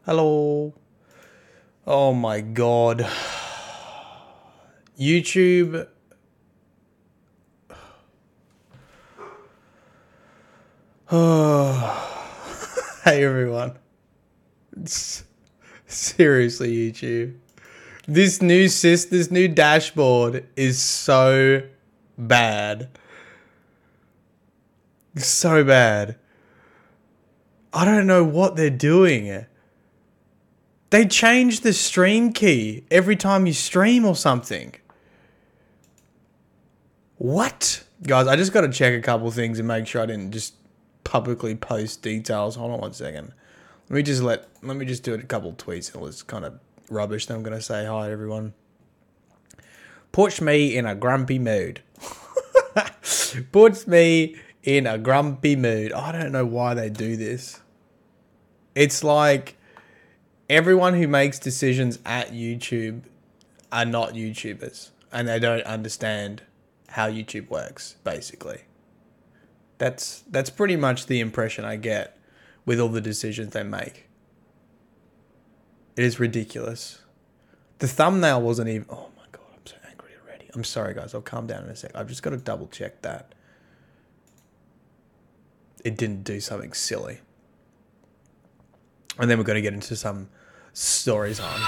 Hello. Oh my god. YouTube. Hey everyone. Seriously, YouTube. This new dashboard is so bad. So bad. I don't know what they're doing. They change the stream key every time you stream or something. What? Guys, I just got to check a couple things and make sure I didn't just publicly post details. Hold on one second. Let me just do a couple tweets and it's kind of rubbish. Then I'm going to say hi everyone. Puts me in a grumpy mood. Puts me in a grumpy mood. I don't know why they do this. It's like everyone who makes decisions at YouTube are not YouTubers and they don't understand how YouTube works, basically. That's pretty much the impression I get with all the decisions they make. It is ridiculous. The thumbnail wasn't even... Oh my god, I'm so angry already. I'm sorry guys, I'll calm down in a sec. I've just got to double check that it didn't do something silly. And then we're going to get into some stories on.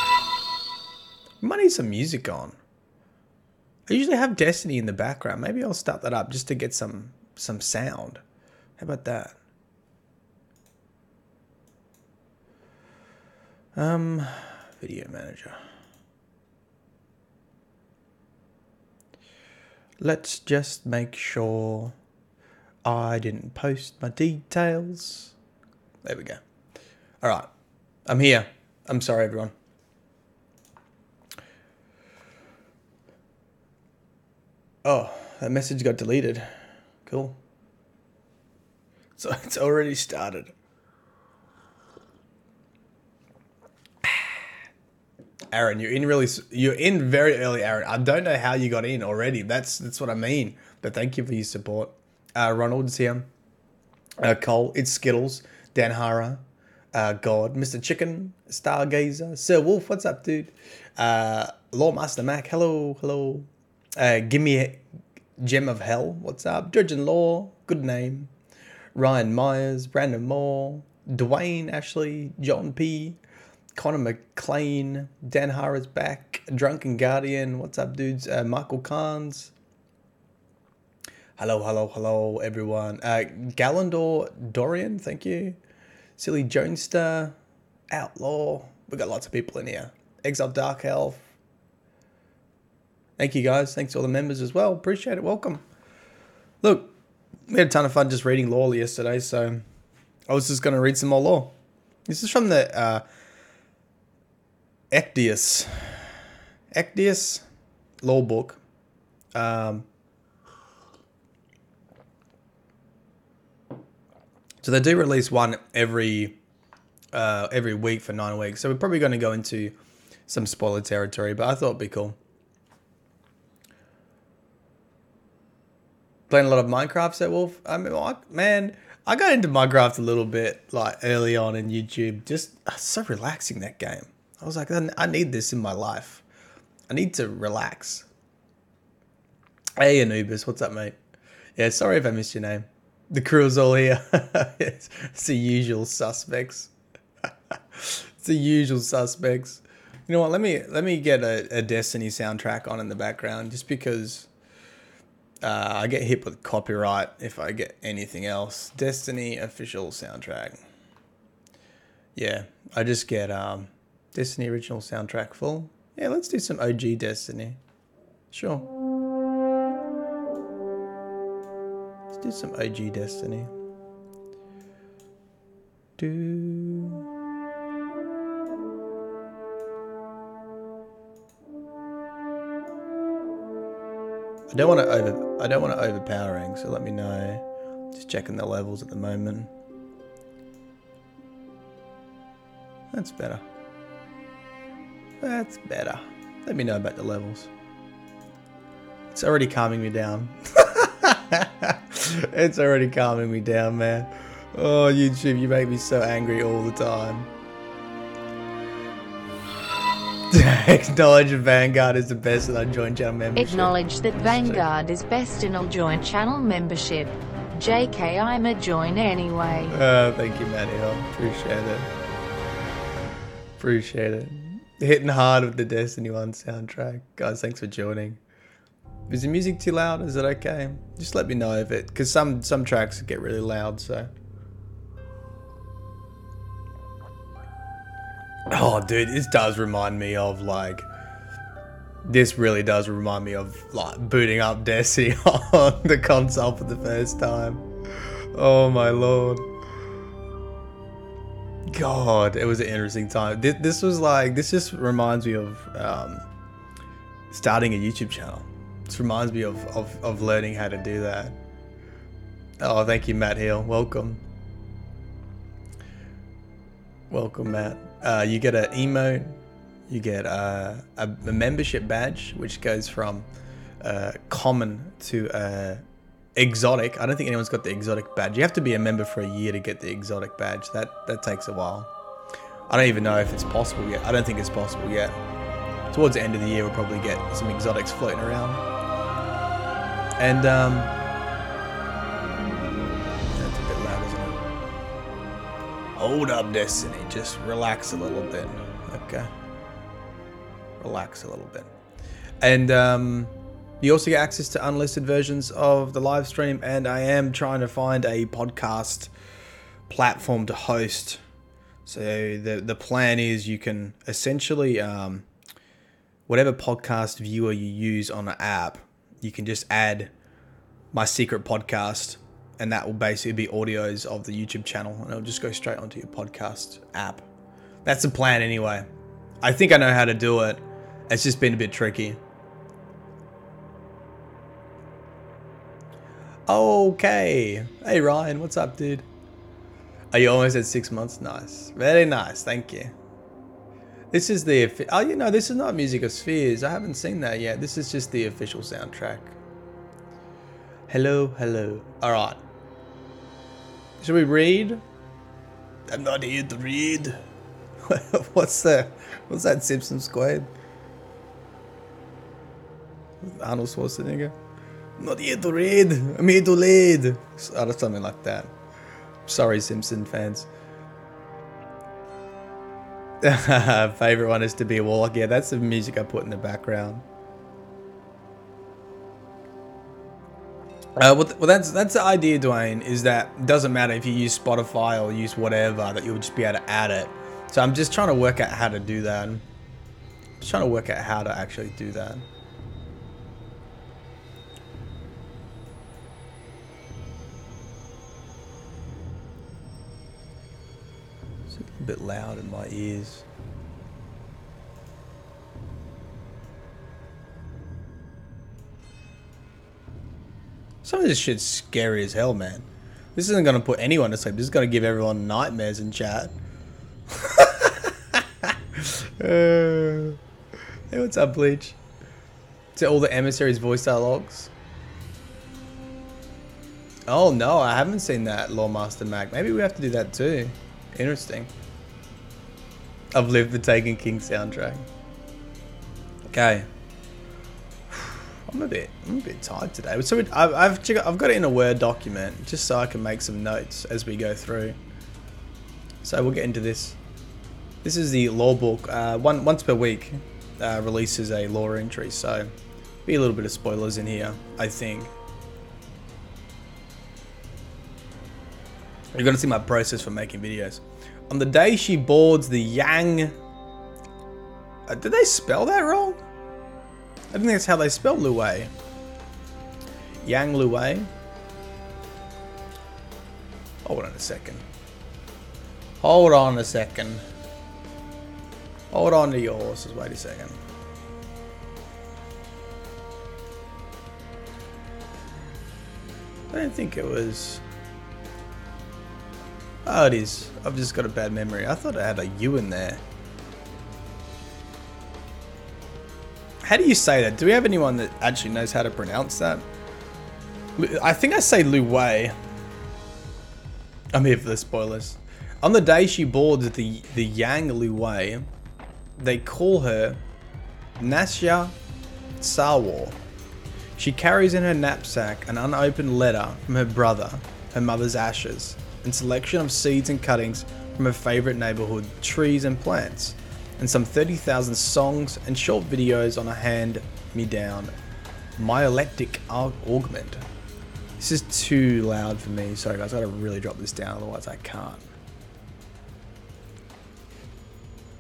We might need some music on. I usually have Destiny in the background. Maybe I'll start that up just to get some sound. How about that? Video manager. Let's just make sure I didn't post my details. There we go. All right. I'm here. I'm sorry, everyone. Oh, that message got deleted. Cool. So it's already started. Aaron, you're in very early, Aaron. I don't know how you got in already. That's what I mean. But thank you for your support. Ronald's here. Cole, it's Skittles. Dan Hara. God, Mr. Chicken, Stargazer, Sir Wolf, what's up, dude? Lawmaster Mac, hello. Gimme Gem of Hell, what's up? Judge and Law, good name. Ryan Myers, Brandon Moore, Dwayne Ashley, John P, Connor McLean, Dan Hara's back, Drunken Guardian, what's up, dudes? Michael Carnes. Hello, everyone. Gallandor Dorian, thank you. Silly Jonester, Outlaw. We got lots of people in here. Exile Dark Elf. Thank you guys. Thanks to all the members as well. Appreciate it. Welcome. Look, we had a ton of fun just reading lore yesterday, so I was just going to read some more lore. This is from the Ecdysis lore book. So they do release one every week for 9 weeks. So we're probably going to go into some spoiler territory, but I thought it'd be cool. Playing a lot of Minecraft, said Wolf. I mean, man, I got into Minecraft a little bit like early on in YouTube. Just so relaxing, that game. I was like, I need this in my life. I need to relax. Hey, Anubis, what's up, mate? Yeah, sorry if I missed your name. The crew is all here. It's the usual suspects. It's the usual suspects. You know what? Let me get a Destiny soundtrack on in the background, just because I get hit with copyright if I get anything else. Destiny official soundtrack. Yeah, I just get Destiny original soundtrack full. Yeah, let's do some OG Destiny. Sure. Do some OG Destiny. I don't want to overpowering, so let me know. Just checking the levels at the moment. That's better. That's better. Let me know about the levels. It's already calming me down. It's already calming me down, man. Oh, YouTube, you make me so angry all the time. Acknowledge Vanguard is the best and I join channel membership. Acknowledge that Vanguard is best and I'll join channel membership. JK, I'm a join anyway. Thank you, Matty. Appreciate it. Appreciate it. Hitting hard with the Destiny 1 soundtrack. Guys, thanks for joining. Is the music too loud? Is it okay? Just let me know if it, because some tracks get really loud, so. Oh, dude, this does remind me of, like, this really does remind me of, like, booting up Destiny on the console for the first time. Oh, my lord. God, it was an interesting time. This was like, this just reminds me of starting a YouTube channel. This reminds me of learning how to do that. Oh, thank you, Matt Hill. Welcome. Welcome, Matt. You get an emote, you get a membership badge, which goes from common to exotic. I don't think anyone's got the exotic badge. You have to be a member for a year to get the exotic badge. That takes a while. I don't even know if it's possible yet. I don't think it's possible yet. Towards the end of the year, we'll probably get some exotics floating around. And that's a bit loud, isn't it? Hold up, Destiny. Just relax a little bit. Okay. Relax a little bit. And you also get access to unlisted versions of the live stream, and I am trying to find a podcast platform to host. So the plan is you can essentially, whatever podcast viewer you use on an app, you can just add my secret podcast, and that will basically be audios of the YouTube channel, and it'll just go straight onto your podcast app. That's the plan anyway. I think I know how to do it. It's just been a bit tricky. Okay. Hey Ryan, what's up, dude? Are you almost at 6 months? Nice. Very nice. Thank you. This is the... Oh, you know, this is not Music of Spheres. I haven't seen that yet. This is just the official soundtrack. Hello, hello. All right. Should we read? I'm not here to read. What's that Simpsons quote? Arnold Schwarzenegger. I'm not here to read. I'm here to lead. Or something like that. Sorry, Simpson fans. Favorite one is To Be a Warlock. Yeah, that's the music I put in the background. Well, that's the idea, Dwayne, is that it doesn't matter if you use Spotify or use whatever, that you'll just be able to add it. So I'm just trying to work out how to do that. I'm just trying to work out how to actually do that. It's a bit loud in my ears. Some of this shit's scary as hell, man. This isn't going to put anyone to sleep. This is going to give everyone nightmares in chat. Hey, what's up, Bleach? To all the emissaries' voice dialogues. Oh, no, I haven't seen that, Lawmaster Mac. Maybe we have to do that too. Interesting. I've lived the Taken King soundtrack. Okay. I'm a bit tired today. So I've got it in a Word document just so I can make some notes as we go through. So we'll get into this. This is the law book. Once per week releases a law entry, so be a little bit of spoilers in here, I think. You're gonna see my process for making videos. On the day she boards the Yang. Did they spell that wrong? I think that's how they spell Luwei. Yang Luwei. Hold on a second. Hold on a second. Hold on to your horses. Wait a second. I don't think it was... Oh, it is. I've just got a bad memory. I thought I had a U in there. How do you say that? Do we have anyone that actually knows how to pronounce that? I think I say Lu Wei. I'm here for the spoilers. On the day she boards the Yang Lu Wei, they call her Nasya Sawar. She carries in her knapsack an unopened letter from her brother, her mother's ashes, and selection of seeds and cuttings from her favourite neighbourhood trees and plants, and some 30,000 songs and short videos on a hand-me-down Myelectric augment. This is too loud for me. Sorry guys, I gotta really drop this down, otherwise I can't.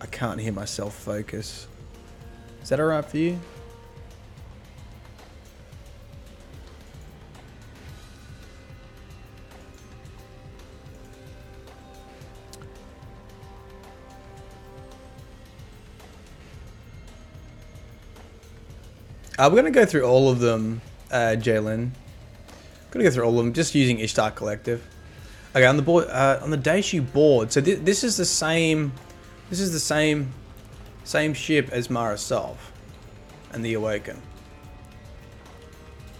I can't hear myself focus. Is that alright for you? We're going to go through all of them, Jalen. Going to go through all of them, just using Ishtar Collective. Okay, on the board, on the day she board. So this is the same. This is the same ship as Mara Sov and the Awaken.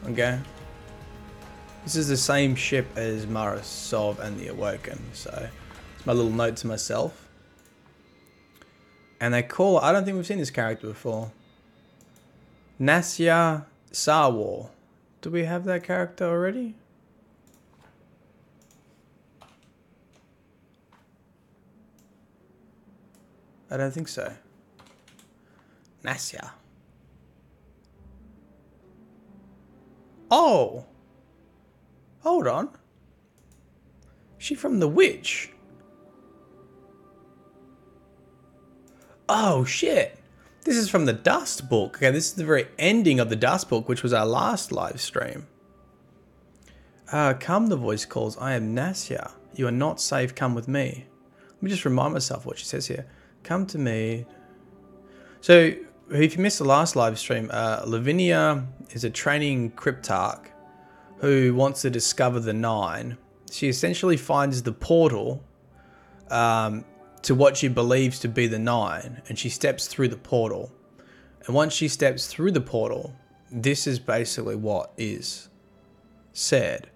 Okay. This is the same ship as Mara Sov and the Awaken. So it's my little note to myself. And they call. I don't think we've seen this character before. Nasya Sawar. Do we have that character already? I don't think so. Nasya. Oh! Hold on. Is she from The Witch? Oh shit! This is from the Dust book. Okay, this is the very ending of the Dust book, which was our last live stream. Come, the voice calls. I am Nasya. You are not safe. Come with me. Let me just remind myself what she says here. Come to me. So, if you missed the last live stream, Lavinia is a training cryptarch who wants to discover the Nine. She essentially finds the portal to what she believes to be the Nine, and she steps through the portal. And once she steps through the portal, this is basically what is said.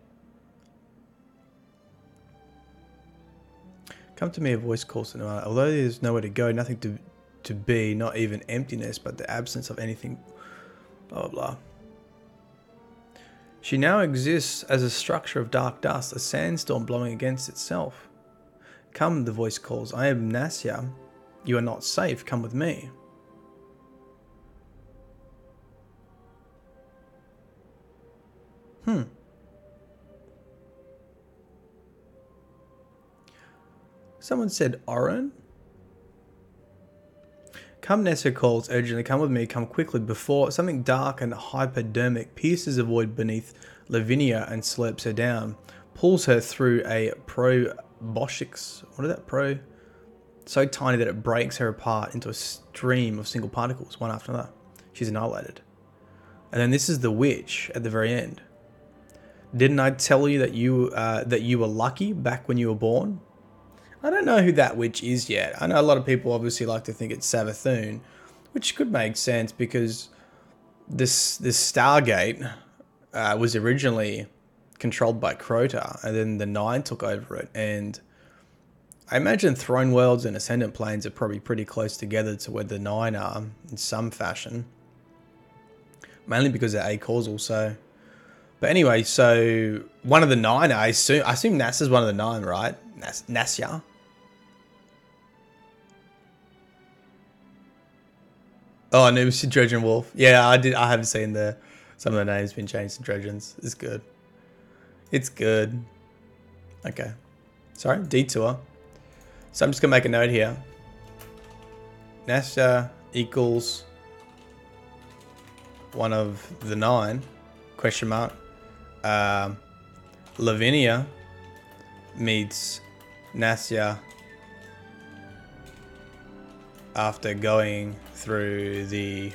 Come to me, a voice calls to Nirvana. Although there's nowhere to go, nothing to be, not even emptiness, but the absence of anything, blah, blah, blah. She now exists as a structure of dark dust, a sandstorm blowing against itself. Come, the voice calls. I am Nasya. You are not safe. Come with me. Someone said Oren? Come, Nessa calls urgently. Come with me. Come quickly before something dark and hypodermic pierces a void beneath Lavinia and slurps her down. Pulls her through a proboscis. What is that? So tiny that it breaks her apart into a stream of single particles, one after another. She's annihilated. And then this is the witch at the very end. Didn't I tell you that you were lucky back when you were born? I don't know who that witch is yet. I know a lot of people obviously like to think it's Savathun, which could make sense because this Stargate was originally controlled by Crota, and then the Nine took over it. And I imagine Throne Worlds and Ascendant Planes are probably pretty close together to where the Nine are in some fashion, mainly because they're acausal. So, but anyway, so one of the Nine, I assume NASA's one of the Nine, right? Nasya. Oh, and it was Dredgen Wolf. Yeah, I haven't seen some of the names been changed to Dredgens. It's good. It's good. Okay. Sorry, detour. So I'm just gonna make a note here. Nasya equals one of the Nine? Question mark. Lavinia meets Nasya after going through the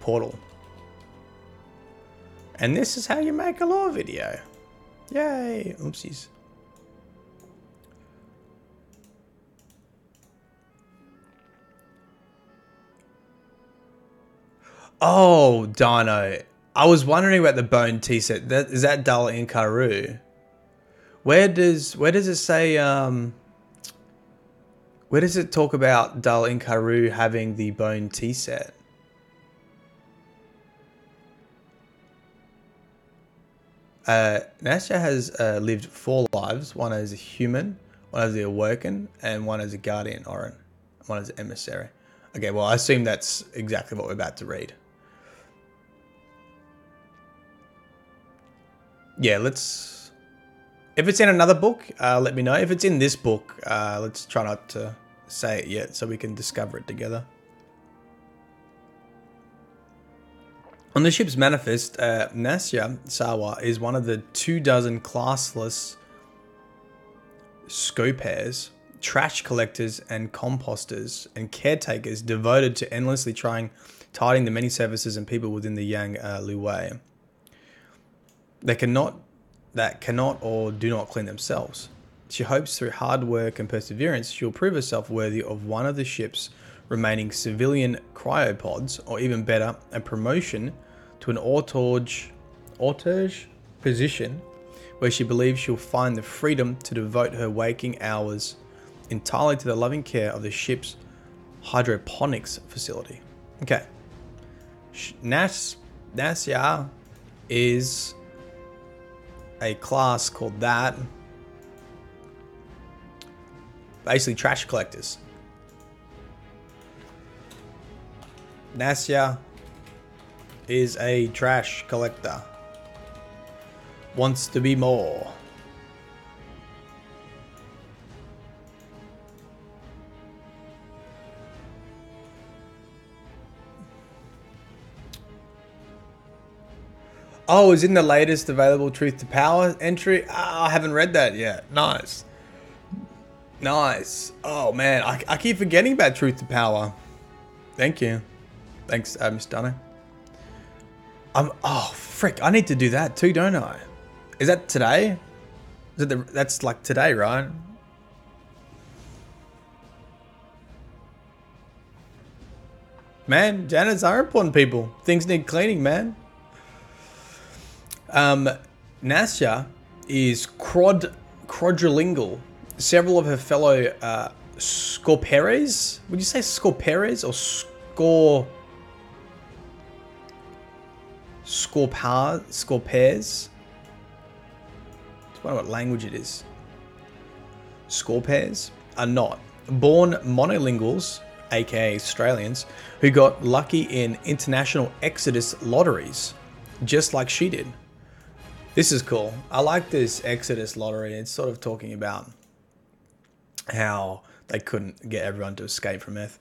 portal. And this is how you make a lore video. Yay! Oopsies. Oh, Dino. I was wondering about the bone tea set. Is that Dal in Karu? Where does it say Where does it talk about Dal Inkaru having the bone tea set? Nastia has lived 4 lives. One as a human, one as the Awoken, and one as a Guardian Orin. One as an Emissary. Okay, well, I assume that's exactly what we're about to read. Yeah, let's... If it's in another book, let me know. If it's in this book, let's try not to say it yet so we can discover it together. On the ship's manifest, Nastia Sawa is one of the 24 classless scopairs, trash collectors and composters and caretakers devoted to endlessly tidying the many services and people within the Yang Luwei. That cannot or do not clean themselves. She hopes through hard work and perseverance she'll prove herself worthy of one of the ship's remaining civilian cryopods, or even better, a promotion to an autarch position where she believes she'll find the freedom to devote her waking hours entirely to the loving care of the ship's hydroponics facility. Okay. Nasya is a class called that. Basically trash collectors. Nasya is a trash collector. Wants to be more. Oh, is in the latest available Truth to Power entry? Oh, I haven't read that yet. Nice. Nice. Oh, man. I keep forgetting about Truth to Power. Thank you. Thanks, Miss Dunno. Oh, frick. I need to do that too, don't I? Is that today? That's like today, right? Man, janitors are important people. Things need cleaning, man. Nasya is quadrilingual. Several of her fellow Scorperes, would you say Scorperes or Scorpairs? I wonder what language it is. Scorpairs are not. Born monolinguals, aka Australians, who got lucky in international Ecdysis lotteries, just like she did. This is cool. I like this Ecdysis lottery. It's sort of talking about how they couldn't get everyone to escape from Earth,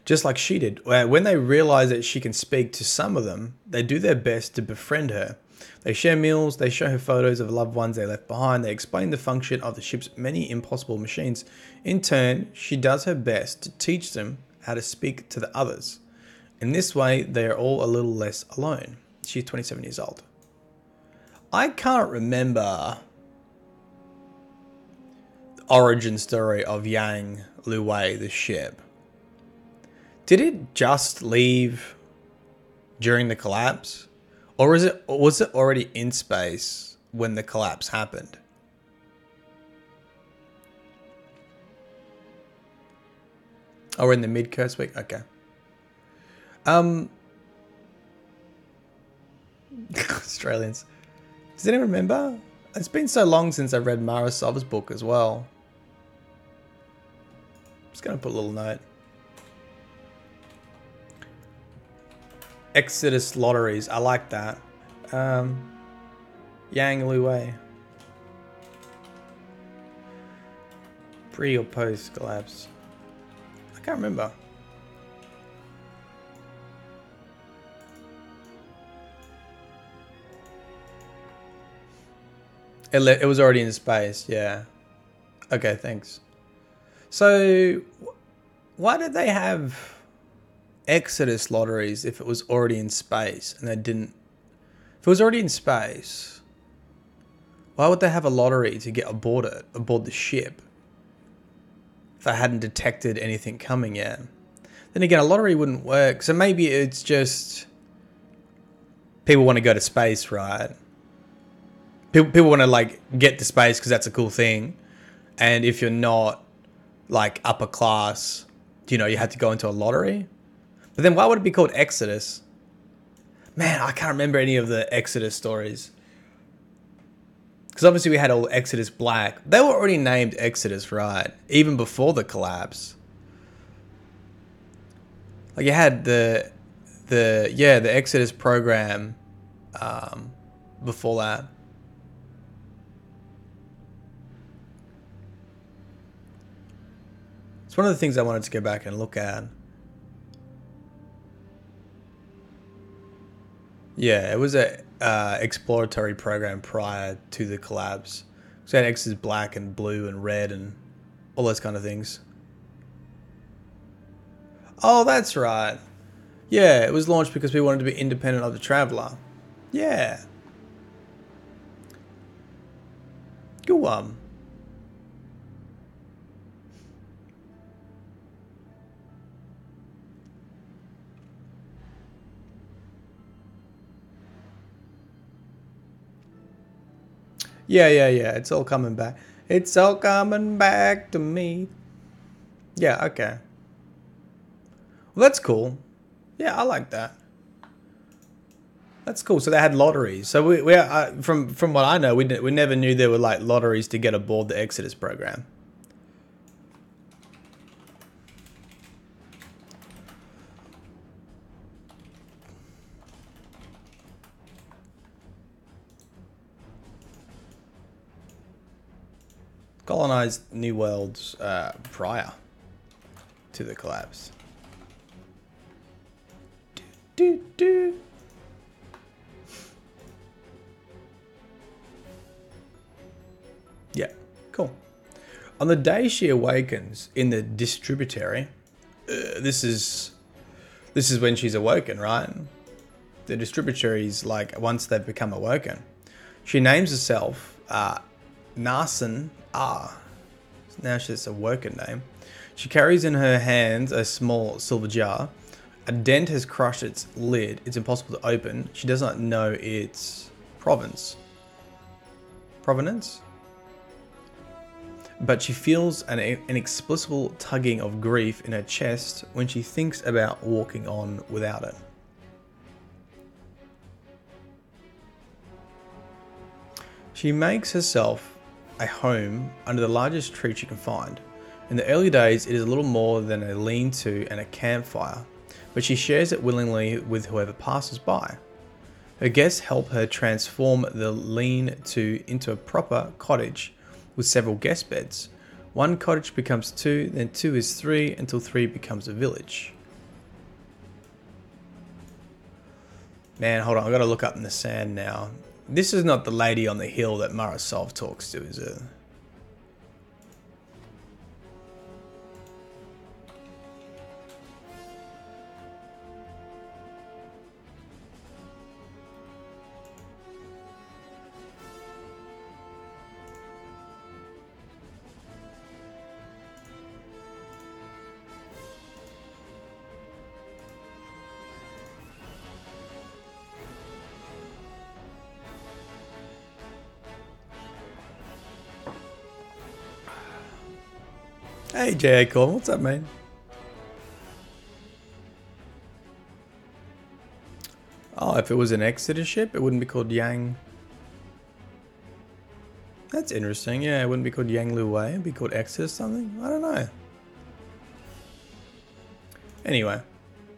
just like she did. When they realize that she can speak to some of them, they do their best to befriend her. They share meals, they show her photos of loved ones they left behind, they explain the function of the ship's many impossible machines. In turn, she does her best to teach them how to speak to the others. In this way, they are all a little less alone. She's 27 years old. I can't remember the origin story of Yang Luwei, the ship. Did it just leave during the collapse? Or was it already in space when the collapse happened? Or in the mid-curse week? Okay. Australians. Does anyone remember? It's been so long since I read Mara Silver's book as well. Just going to put a little note. Ecdysis lotteries. I like that. Yang Luwei. Pre or post collapse? I can't remember. It was already in space, yeah. Okay, thanks. So, why did they have Ecdysis lotteries if it was already in space and they didn't? If it was already in space, why would they have a lottery to get aboard the ship if they hadn't detected anything coming yet? Then again, a lottery wouldn't work. So maybe it's just people want to go to space, right? People want to like get to space because that's a cool thing. And if you're not like upper class, you know, you had to go into a lottery. But then why would it be called Ecdysis? Man, I can't remember any of the Ecdysis stories. Because obviously we had all Ecdysis Black. They were already named Ecdysis, right? Even before the collapse. Like you had the Ecdysis program before that. It's one of the things I wanted to go back and look at. Yeah, it was a exploratory program prior to the collapse. So it had X's black and blue and red and all those kind of things. Oh, that's right. Yeah, it was launched because we wanted to be independent of the Traveller. Yeah. Good one. Yeah. It's all coming back. It's all coming back to me. Yeah, okay. Well, that's cool. Yeah, I like that. That's cool. So they had lotteries. So we from what I know, we never knew there were like lotteries to get aboard the Ecdysis program. Colonized New Worlds prior to the collapse. Do. Yeah, cool. On the day she awakens in the distributary, this is when she's awoken, right? The distributary is like once they've become awoken. She names herself Narsen Ah. Now she's a working name. She carries in her hands a small silver jar. A dent has crushed its lid. It's impossible to open. She does not know its provenance. But she feels an inexplicable tugging of grief in her chest when she thinks about walking on without it. She makes herself a home under the largest tree she can find. In the early days, it is a little more than a lean-to and a campfire, but she shares it willingly with whoever passes by. Her guests help her transform the lean-to into a proper cottage with several guest beds. One cottage becomes two, then two is three, until three becomes a village. Man, hold on, I gotta look up in the sand now. This is not the lady on the hill that Marasov talks to, is it? Hey, J.A. Colin, what's up, man? Oh, if it was an Exeter ship, it wouldn't be called Yang. That's interesting. Yeah, it wouldn't be called Yang Lu Wei. It'd be called Exeter something. I don't know. Anyway,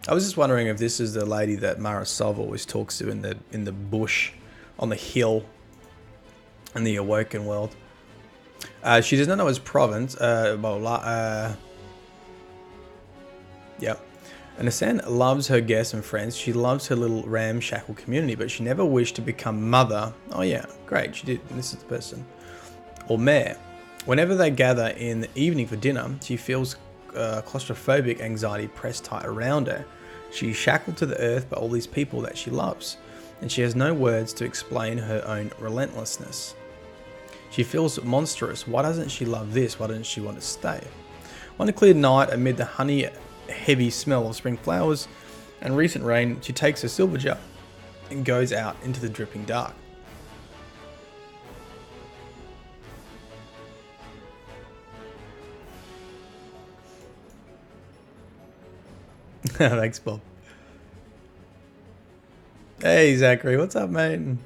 I was just wondering if this is the lady that Marasov always talks to in the bush, on the hill, in the Awoken world. She does not know his province. Blah, blah, blah. Yep. And Asan loves her guests and friends. She loves her little ramshackle community, but she never wished to become mother. Oh yeah, great, she did. This is the person. Or mayor. Whenever they gather in the evening for dinner, she feels claustrophobic anxiety pressed tight around her. She's shackled to the earth by all these people that she loves, and she has no words to explain her own relentlessness. She feels monstrous. Why doesn't she love this? Why doesn't she want to stay? One clear night, amid the honey-heavy smell of spring flowers and recent rain, she takes her silver jar and goes out into the dripping dark. Thanks, Bob. Hey, Zachary. What's up, mate?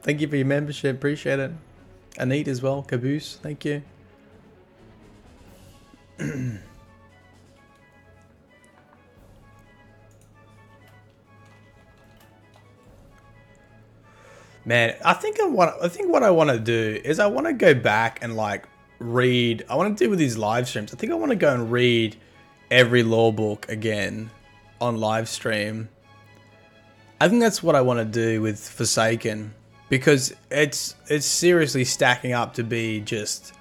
Thank you for your membership. Appreciate it. Anit as well. Caboose. Thank you. Man, I think what I want to do is I want to go back and like read. I want to do with these live streams. I think I want to go and read every lore book again on live stream. I think that's what I want to do with Forsaken, because it's seriously stacking up to be just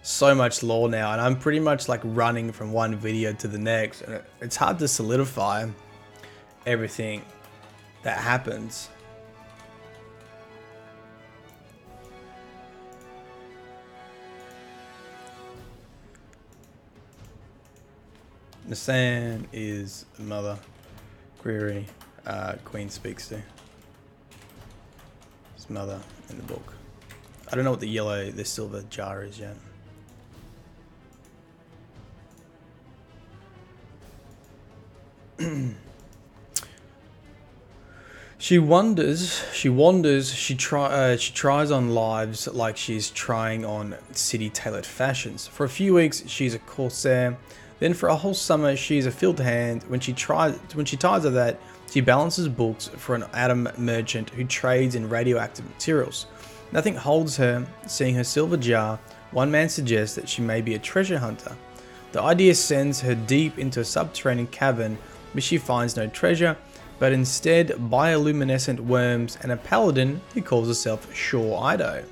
so much lore now, and I'm pretty much like running from one video to the next, and it's hard to solidify everything that happens. Nasan is the mother. Query. Queen speaks to. His mother in the book. I don't know what the silver jar is yet. She wanders, she tries on lives like she's trying on city-tailored fashions. For a few weeks, she's a corsair. Then for a whole summer, she's a field hand. When she tires of that, she balances books for an atom merchant who trades in radioactive materials. Nothing holds her. Seeing her silver jar, one man suggests that she may be a treasure hunter. The idea sends her deep into a subterranean cavern where she finds no treasure, but instead bioluminescent worms and a paladin who calls herself Shaw Ido.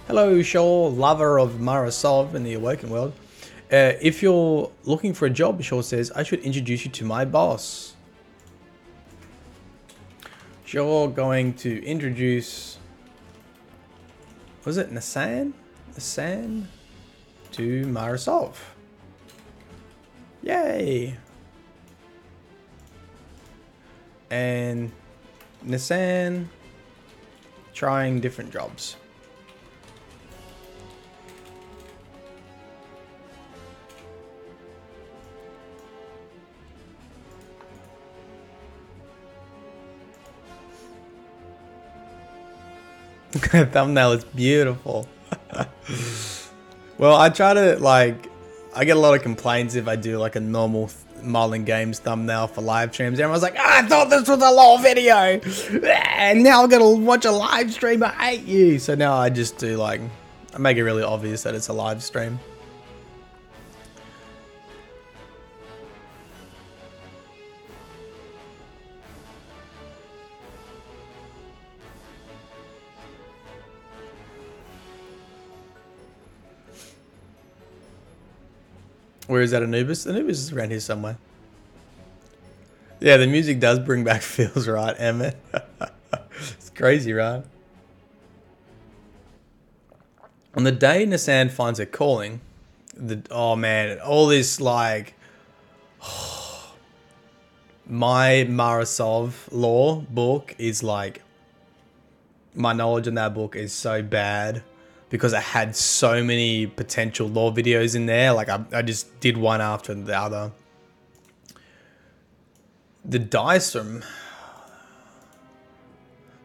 Hello, Shaw, lover of Marasov in the Awakened world. If you're looking for a job, Shaw says, I should introduce you to my boss. Shaw going to introduce, was it Nasan? Nasan to Marasov. Yay! And Nasan trying different jobs. Thumbnail is beautiful. Well, I try to I get a lot of complaints if I do like a normal Myelin Games thumbnail for live streams. Everyone's like, I thought this was a lore video, and now I'm gonna watch a live stream. I hate you. So now I just do I make it really obvious that it's a live stream. Where is that, Anubis? Anubis is around here somewhere. Yeah, the music does bring back feels, right, Emmett? It's crazy, right? On the day Nasan finds her calling, oh man, all this my Marasov lore book is my knowledge in that book is so bad. Because I had so many potential lore videos in there. I just did one after the other. The Ecdysis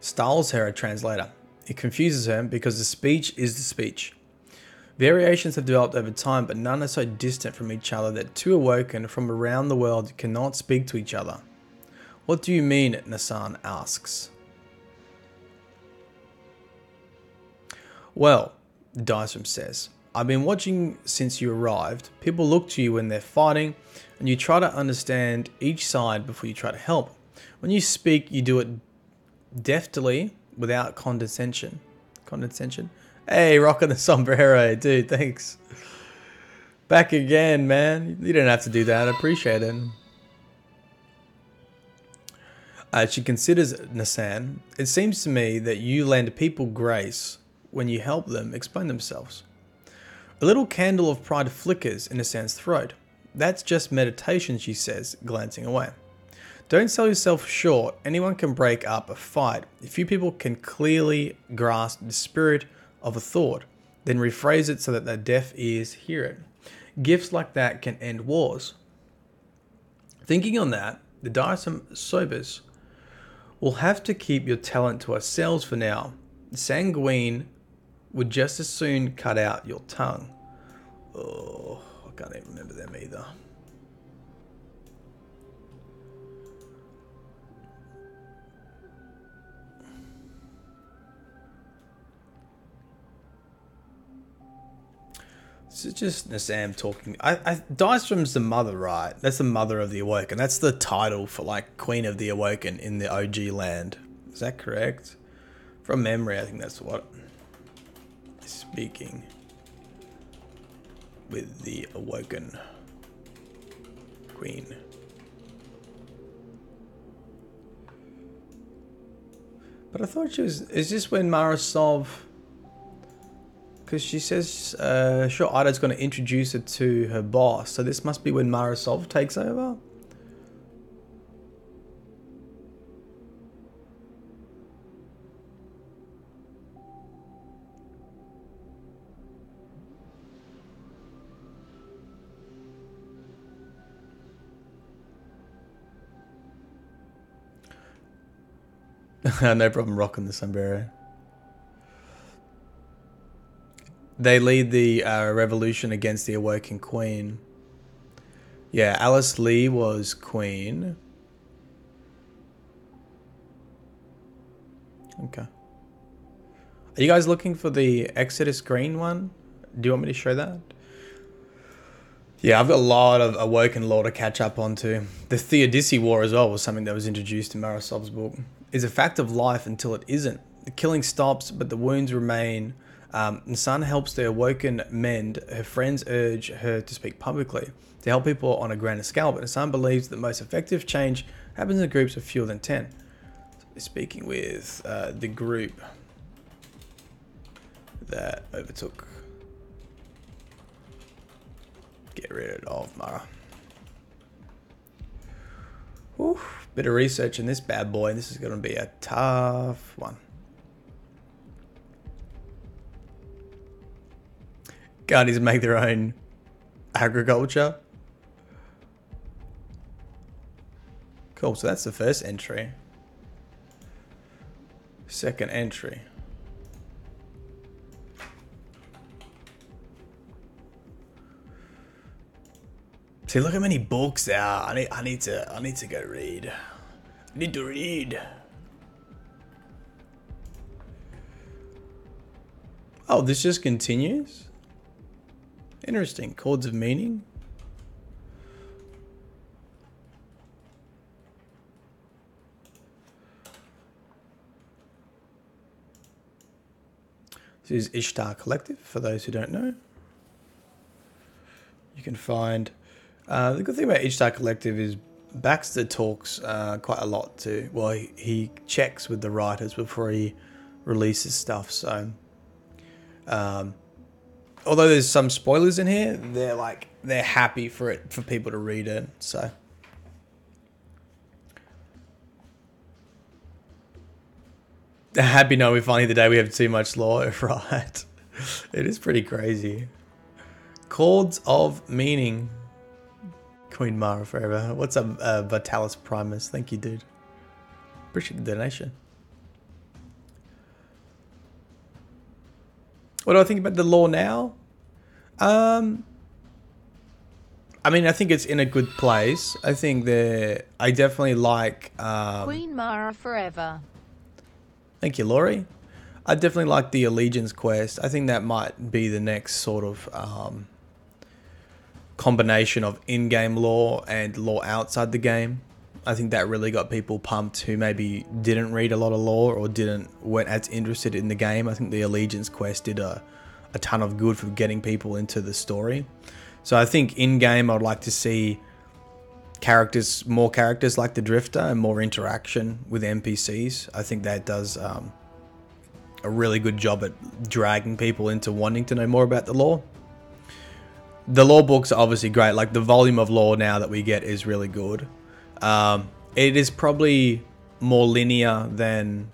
styles her a translator. It confuses her because the speech is the speech. Variations have developed over time, but none are so distant from each other that two awoken from around the world cannot speak to each other. What do you mean? Nasan asks. Well, Dyson says, I've been watching since you arrived. People look to you when they're fighting, and you try to understand each side before you try to help. When you speak, you do it deftly, without condescension. Condescension? Hey, rocking the sombrero, dude, thanks. Back again, man. You didn't have to do that. I appreciate it. She considers Nasan. It seems to me that you lend people grace when you help them explain themselves. A little candle of pride flickers in Nasan's throat. That's just meditation, she says, glancing away. Don't sell yourself short. Anyone can break up a fight. If you people can clearly grasp the spirit of a thought, then rephrase it so that the deaf ears hear it. Gifts like that can end wars. Thinking on that, the Diatom Sobus will have to keep your talent to ourselves for now. Sanguine would just as soon cut out your tongue. Oh, I can't even remember them either. This is just Nasam talking. Diastrom's the mother, right? That's the mother of the Awoken. That's the title for like Queen of the Awoken in the OG land. Is that correct? From memory, I think that's what. Speaking with the Awoken Queen. But I thought she was. Is this when Marasov? Because she says, sure, Ida's going to introduce her to her boss. So this must be when Marasov takes over? No problem rocking the sombrero. They lead the revolution against the Awoken Queen. Yeah, Alice Lee was queen. Okay. Are you guys looking for the Ecdysis green one? Do you want me to show that? Yeah, I've got a lot of Awoken lore to catch up onto. The Ecdysis War as well was something that was introduced in Marasov's book. It's a fact of life until it isn't. The killing stops, but the wounds remain. The Sun helps the Awoken mend. Her friends urge her to speak publicly to help people on a grander scale, but the Sun believes that the most effective change happens in groups of fewer than 10. So speaking with the group that overtook. Get rid of Mara. Whew, bit of research in this bad boy. This is going to be a tough one. Guardians make their own agriculture. Cool, so that's the first entry. Second entry. See, look how many books there are. I need to go read. I need to read. Oh, this just continues? Interesting. Chords of meaning. This is Ishtar Collective, for those who don't know. You can find... the good thing about Ecdysis Collective is Baxter talks quite a lot to... Well, he checks with the writers before he releases stuff, so... although there's some spoilers in here, they're happy for people to read it, so... Happy no, we finally the day we have too much lore, right? It is pretty crazy. Chords of meaning. Queen Mara forever. What's up, Vitalis Primus? Thank you, dude. Appreciate the donation. What do I think about the lore now? I mean, I think it's in a good place. I think I definitely like... Queen Mara forever. Thank you, Laurie. I definitely like the Allegiance quest. I think that might be the next sort of combination of in-game lore and lore outside the game. I think that really got people pumped who maybe didn't read a lot of lore or weren't as interested in the game. I think the Allegiance quest did a ton of good for getting people into the story. So I think in-game I'd like to see more characters like the Drifter and more interaction with NPCs. I think that does a really good job at dragging people into wanting to know more about the lore. The lore books are obviously great. Like the volume of lore now that we get is really good. It is probably more linear than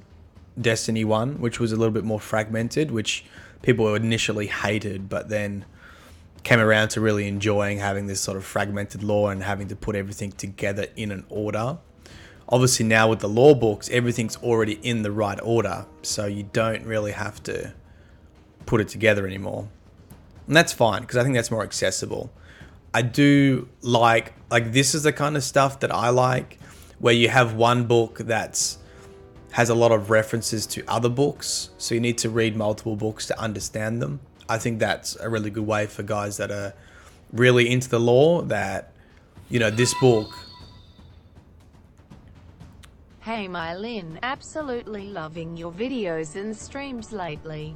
Destiny 1, which was a little bit more fragmented, which people initially hated, but then came around to really enjoying having this sort of fragmented lore and having to put everything together in an order. Obviously now with the lore books, everything's already in the right order, so you don't really have to put it together anymore. And that's fine, because I think that's more accessible. I do like this is the kind of stuff that I like, where you have one book that's has a lot of references to other books, so you need to read multiple books to understand them. I think that's a really good way for guys that are really into the lore, that, you know, this book. Hey Myelin, absolutely loving your videos and streams lately.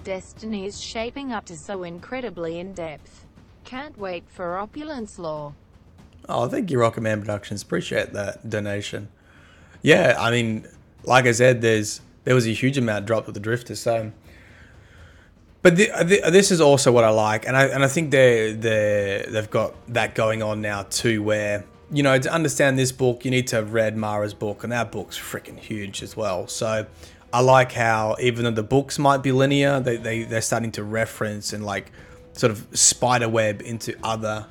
Destiny is shaping up to so incredibly in-depth. Can't wait for Opulence lore. Oh, thank you, Rocket Man Productions. Appreciate that donation. Yeah, I mean, like I said, there was a huge amount dropped with the Drifter, so. But this is also what I like, and I think they've got that going on now too, where, you know, to understand this book, you need to have read Mara's book, and that book's freaking huge as well. So I like how, even though the books might be linear, they're starting to reference and like sort of spiderweb into other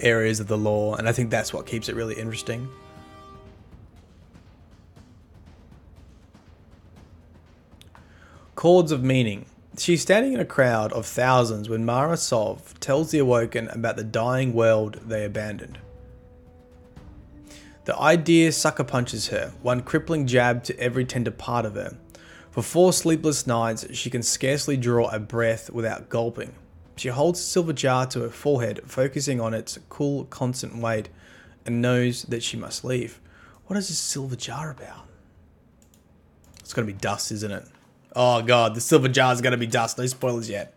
areas of the lore, and I think that's what keeps it really interesting. Chords of Meaning. She's standing in a crowd of thousands when Mara Sov tells the Awoken about the dying world they abandoned. The idea sucker punches her, one crippling jab to every tender part of her. For 4 sleepless nights, she can scarcely draw a breath without gulping. She holds a silver jar to her forehead, focusing on its cool, constant weight, and knows that she must leave. What is this silver jar about? It's gonna be dust, isn't it? Oh god, the silver jar is gonna be dust. No spoilers yet.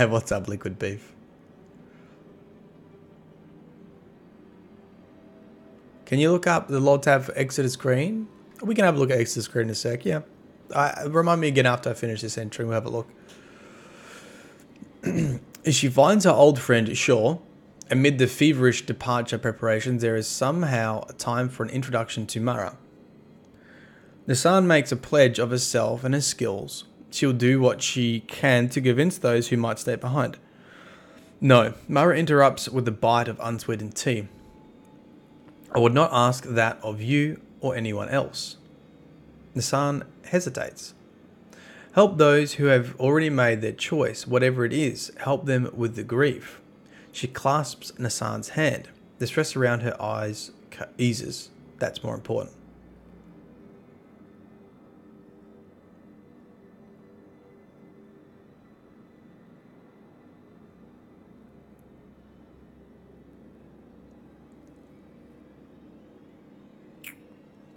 What's up, Liquid Beef? Can you look up the log tab for Ecdysis Green? We can have a look at Ecdysis Green in a sec, yeah. Remind me again after I finish this entry, we'll have a look. As she finds her old friend Shaw, amid the feverish departure preparations, there is somehow a time for an introduction to Mara. Nassan makes a pledge of herself and her skills. She'll do what she can to convince those who might stay behind. No, Mara interrupts with a bite of unsweetened tea. I would not ask that of you or anyone else. Nassan hesitates. Help those who have already made their choice, whatever it is. Help them with the grief. She clasps Nassan's hand. The stress around her eyes eases. That's more important.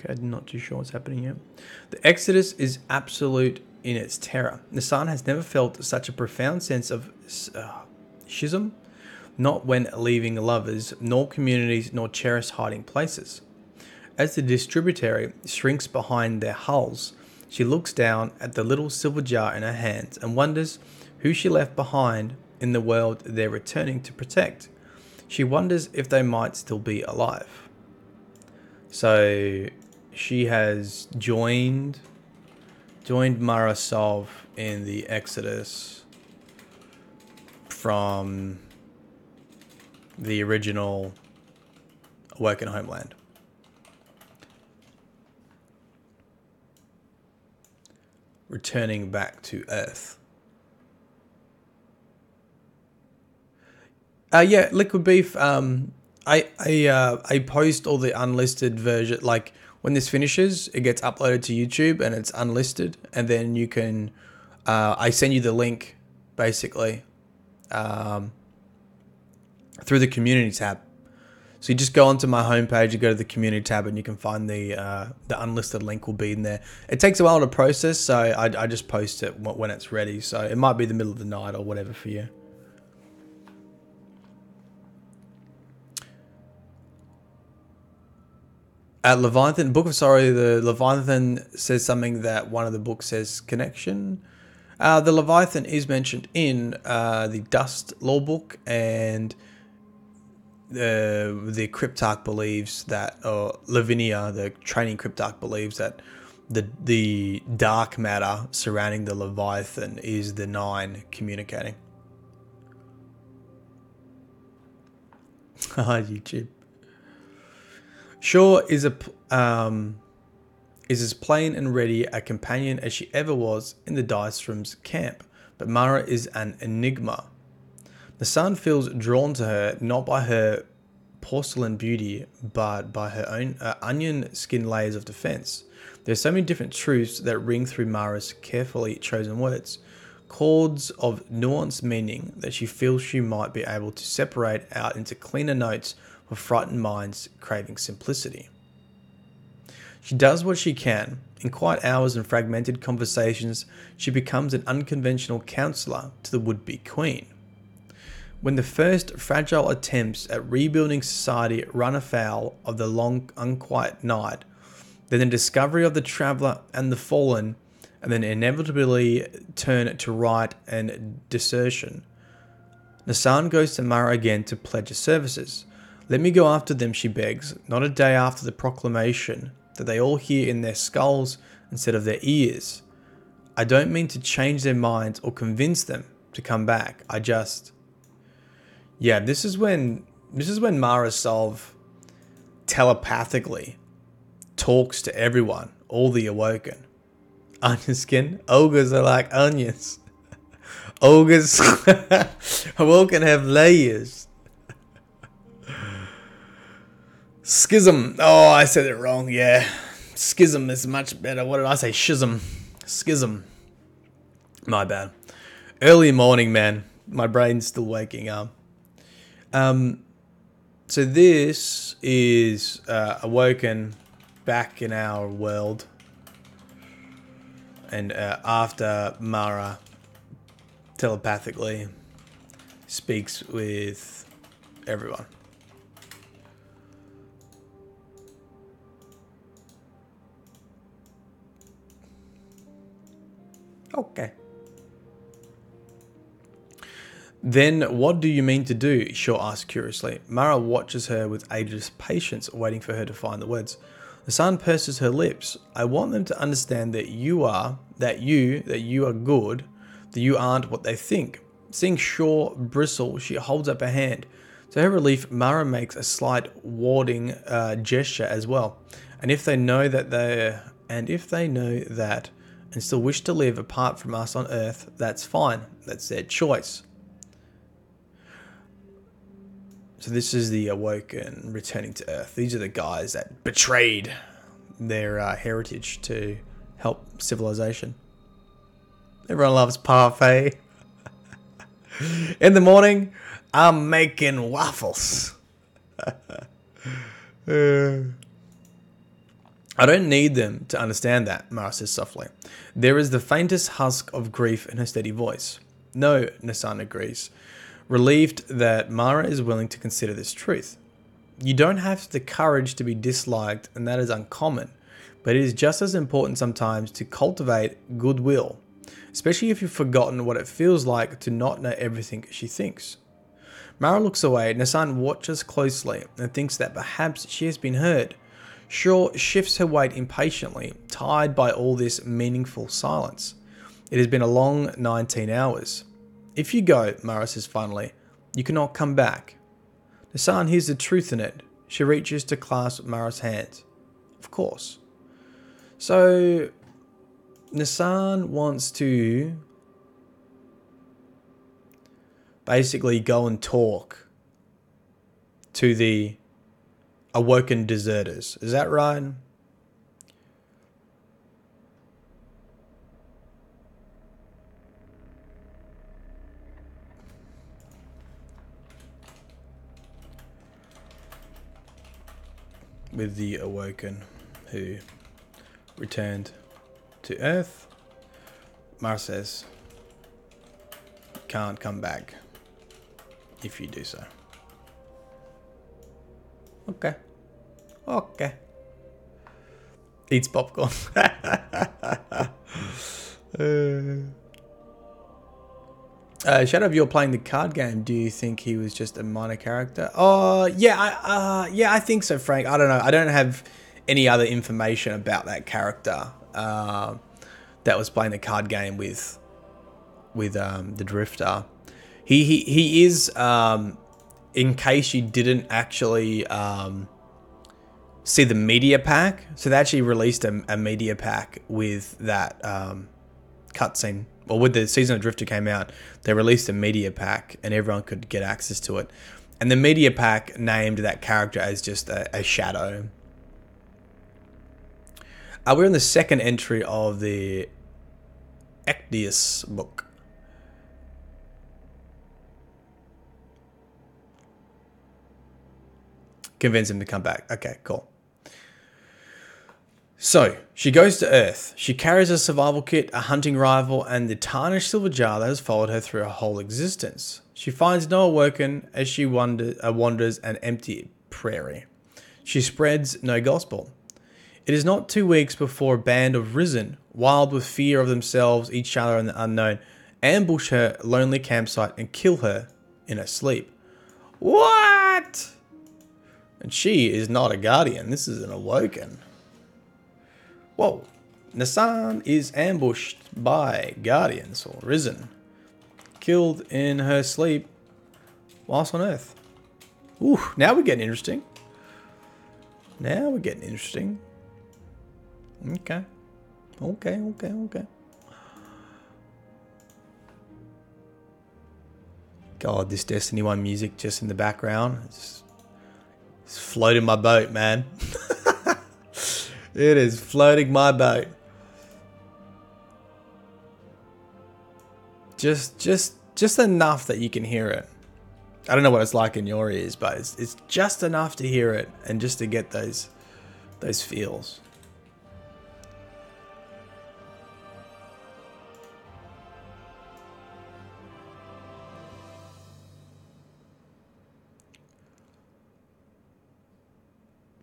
Okay, I'm not too sure what's happening here. The Ecdysis is absolute in its terror. Nassan has never felt such a profound sense of schism, not when leaving lovers, nor communities, nor cherished hiding places. As the distributary shrinks behind their hulls, she looks down at the little silver jar in her hands and wonders who she left behind in the world they're returning to protect. She wonders if they might still be alive. So she has joined Mara Sov in the Ecdysis from the original Awoken Homeland. Returning back to Earth. Yeah, Liquid Beef. I post all the unlisted version. Like when this finishes, it gets uploaded to YouTube and it's unlisted, and then you can. I send you the link, basically, through the community tab. So you just go onto my homepage, you go to the community tab, and you can find the unlisted link will be in there. It takes a while to process, so I just post it when it's ready. So it might be the middle of the night or whatever for you. At Leviathan, Book of Sorrow, the Leviathan says something that one of the books says connection. The Leviathan is mentioned in the Dust Law book, and the Cryptarch believes that, or Lavinia, the training Cryptarch, believes that the dark matter surrounding the Leviathan is the Nine communicating. YouTube. Shaw is as plain and ready a companion as she ever was in the Dystром's camp, but Mara is an enigma. Nassan feels drawn to her not by her porcelain beauty, but by her own onion skin layers of defense. There are so many different truths that ring through Mara's carefully chosen words, chords of nuanced meaning that she feels she might be able to separate out into cleaner notes for frightened minds craving simplicity. She does what she can. In quiet hours and fragmented conversations, she becomes an unconventional counselor to the would-be queen. When the first fragile attempts at rebuilding society run afoul of the long, unquiet night, then the discovery of the traveller and the fallen, and then inevitably turn to riot and desertion, Nassan goes to Mara again to pledge her services. Let me go after them, she begs, not a day after the proclamation that they all hear in their skulls instead of their ears. I don't mean to change their minds or convince them to come back. I just... Yeah, this is when Mara Solve telepathically talks to everyone, all the Awoken. Onion skin? Ogres are like onions. Ogres Awoken have layers. Schism. Oh, I said it wrong. Yeah. Schism is much better. What did I say? Schism. Schism. My bad. Early morning, man. My brain's still waking up. So this is Awoken back in our world. And after Mara telepathically speaks with everyone. Okay. Then what do you mean to do? Shaw asks curiously. Mara watches her with ageless patience, waiting for her to find the words. The sun purses her lips. I want them to understand that you are good, that you aren't what they think. Seeing Shaw bristle, she holds up her hand. To her relief, Mara makes a slight warding gesture as well. And if they know that and still wish to live apart from us on Earth, that's fine. That's their choice. So this is the Awoken returning to Earth. These are the guys that betrayed their heritage to help civilization. Everyone loves parfait. In the morning, I'm making waffles. I don't need them to understand that, Mara says softly. There is the faintest husk of grief in her steady voice. No, Nassan agrees, relieved that Mara is willing to consider this truth. You don't have the courage to be disliked, and that is uncommon, but it is just as important sometimes to cultivate goodwill, especially if you've forgotten what it feels like to not know everything she thinks. Mara looks away. Nassan watches closely and thinks that perhaps she has been heard. Shaw shifts her weight impatiently, tired by all this meaningful silence. It has been a long 19 hours. If you go, Mara says finally, you cannot come back. Nassan hears the truth in it. She reaches to clasp Mara's hand. Of course. So, Nassan wants to basically go and talk to the Awoken deserters. Is that right? With the Awoken who returned to Earth, Mara says, you can't come back if you do so. Okay. Okay. Eats popcorn. Shadow, if you're playing the card game, do you think he was just a minor character? Oh, yeah, I think so, Frank. I don't know. I don't have any other information about that character that was playing the card game with the Drifter. He is, in case you didn't actually see the media pack. So they actually released a media pack with that cutscene. Well, with the Season of Drifter came out, they released a media pack and everyone could get access to it. And the media pack named that character as just a shadow. We're in the second entry of the Ecdysis book. Convince him to come back. Okay, cool. So, she goes to Earth. She carries a survival kit, a hunting rifle, and the tarnished silver jar that has followed her through her whole existence. She finds no awoken as she wanders an empty prairie. She spreads no gospel. It is not 2 weeks before a band of Risen, wild with fear of themselves, each other, and the unknown, ambush her lonely campsite and kill her in her sleep. What? And she is not a guardian. This is an awoken. Whoa. Nassan is ambushed by guardians or Risen. Killed in her sleep whilst on Earth. Ooh, now we're getting interesting. Now we're getting interesting. Okay. Okay. God, this Destiny 1 music just in the background. It's floating my boat, man. It is floating my boat. Just enough that you can hear it. I don't know what it's like in your ears, but it's just enough to hear it and just to get those feels.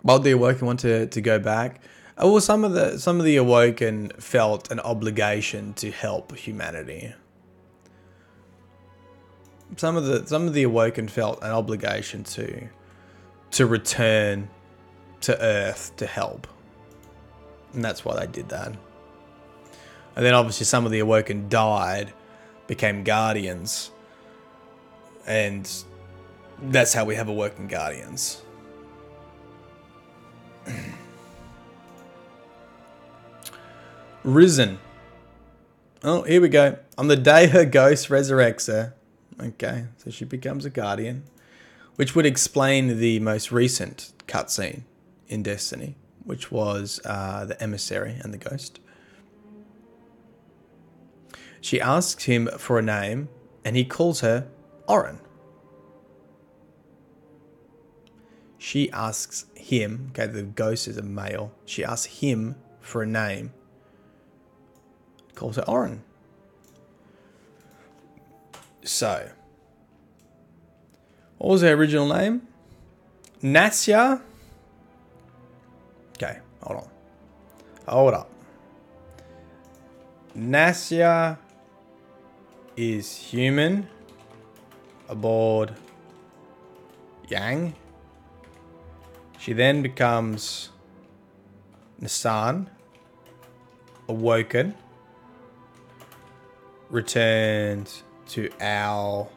While the Awoken want to go back, well, some of the Awoken felt an obligation to help humanity. Some of the Awoken felt an obligation to return to Earth to help, and that's why they did that. And then obviously some of the Awoken died, became guardians, and that's how we have Awoken guardians. Risen. Oh, here we go. On the day her ghost resurrects her. Okay, so she becomes a guardian, which would explain the most recent cutscene in Destiny, which was the emissary and the ghost. She asks him for a name, and he calls her Oren. She asks him, okay, the ghost is a male. She asks him for a name. Calls her Oren. So, what was her original name? Nasya. Okay, hold up. Nasya is human aboard Yang. She then becomes Nassan, awoken, returns to our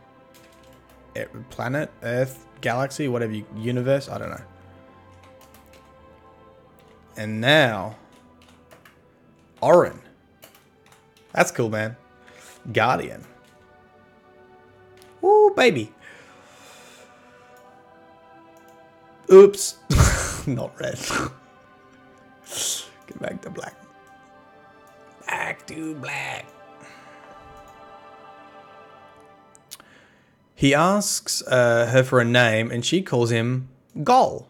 planet, Earth, galaxy, whatever, universe, I don't know. And now, Oren. That's cool, man. Guardian. Ooh, baby. Oops. Not red. Get back to black. Back to black. He asks her for a name, and she calls him Gol.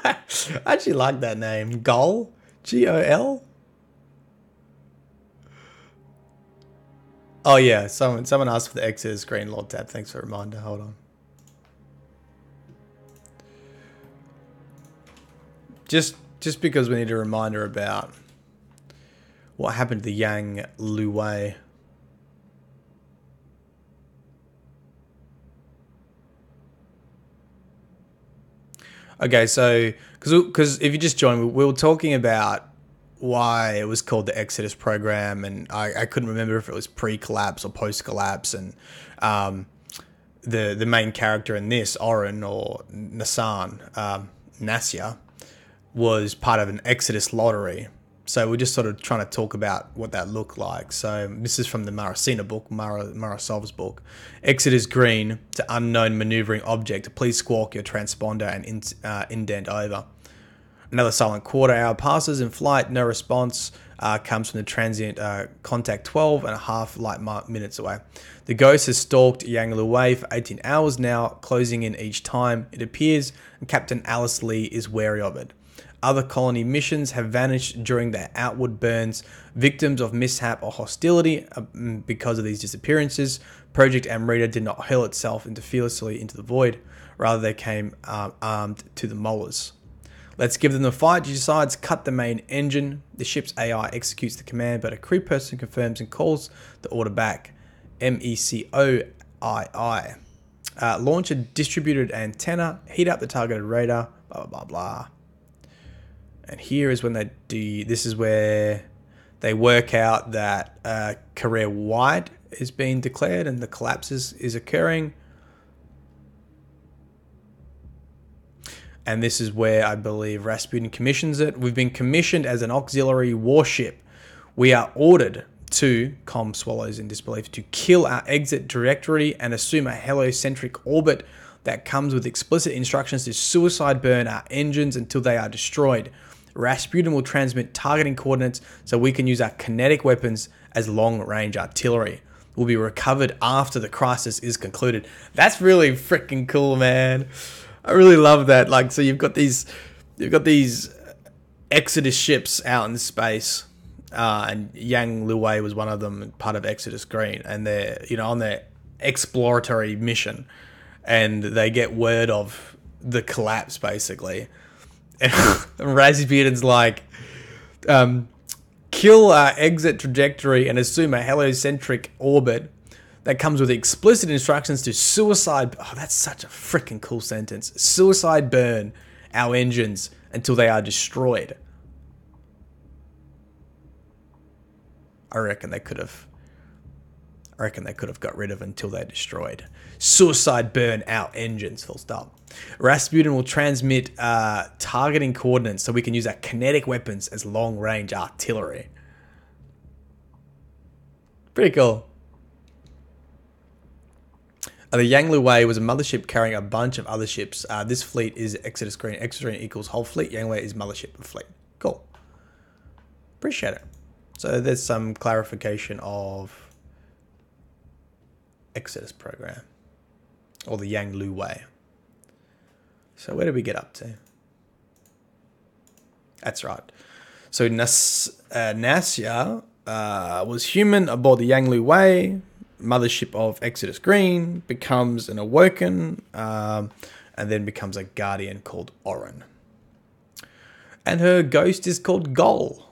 I actually like that name. Gol? Gol? Oh yeah, someone asked for the Exodus screen, Lord Tab. Thanks for the reminder. Hold on. Just because we need a reminder about what happened to the Yang Lu Wei. Okay, so because if you just joined, we were talking about why it was called the Ecdysis program, and I couldn't remember if it was pre-collapse or post-collapse, and the main character in this, Oren or Nasya, was part of an Ecdysis lottery. So we're just sort of trying to talk about what that looked like. So this is from the Marasina book, Marasov's book. Ecdysis green to unknown maneuvering object. Please squawk your transponder and indent over. Another silent quarter hour passes in flight. No response comes from the transient contact 12 and a half light minutes away. The ghost has stalked Yang Luwei for 18 hours now, closing in each time it appears, and Captain Alice Lee is wary of it. Other colony missions have vanished during their outward burns, victims of mishap or hostility because of these disappearances. Project Amrita did not hurl itself fearlessly into the void. Rather, they came armed to the molars. Let's give them the fight. She decides, cut the main engine. The ship's AI executes the command, but a crew person confirms and calls the order back. MECOII. Launch a distributed antenna, heat up the targeted radar, blah, blah, blah, blah. And here is when this is where they work out that career wide is being declared and the collapse is occurring. And this is where I believe Rasputin commissions it. We've been commissioned as an auxiliary warship. We are ordered to, Com swallows in disbelief, to kill our exit trajectory and assume a heliocentric orbit that comes with explicit instructions to suicide burn our engines until they are destroyed. Rasputin will transmit targeting coordinates so we can use our kinetic weapons as long-range artillery. Will be recovered after the crisis is concluded. That's really freaking cool, man. I really love that. Like, so you've got these Ecdysis ships out in space, and Yang Luwei was one of them, part of Ecdysis Green, and they're on their exploratory mission, and they get word of the collapse basically. And Rasputin's like, kill our exit trajectory and assume a heliocentric orbit that comes with explicit instructions to suicide. Oh, that's such a freaking cool sentence. Suicide burn our engines until they are destroyed. I reckon they could have got rid of until they're destroyed. Suicide burn our engines, full stop. Rasputin will transmit targeting coordinates so we can use our kinetic weapons as long-range artillery. Pretty cool. The Yang Luwei was a mothership carrying a bunch of other ships. This fleet is Ecdysis Green. Ecdysis Green equals whole fleet. Yang Luwei is mothership and fleet. Cool. Appreciate it. So there's some clarification of Ecdysis program, or the Yang Luwei. So where did we get up to? That's right. So Nasya was human aboard the Yang Luwei, mothership of Ecdysis Green, becomes an awoken, and then becomes a guardian called Oren. And her ghost is called Gol.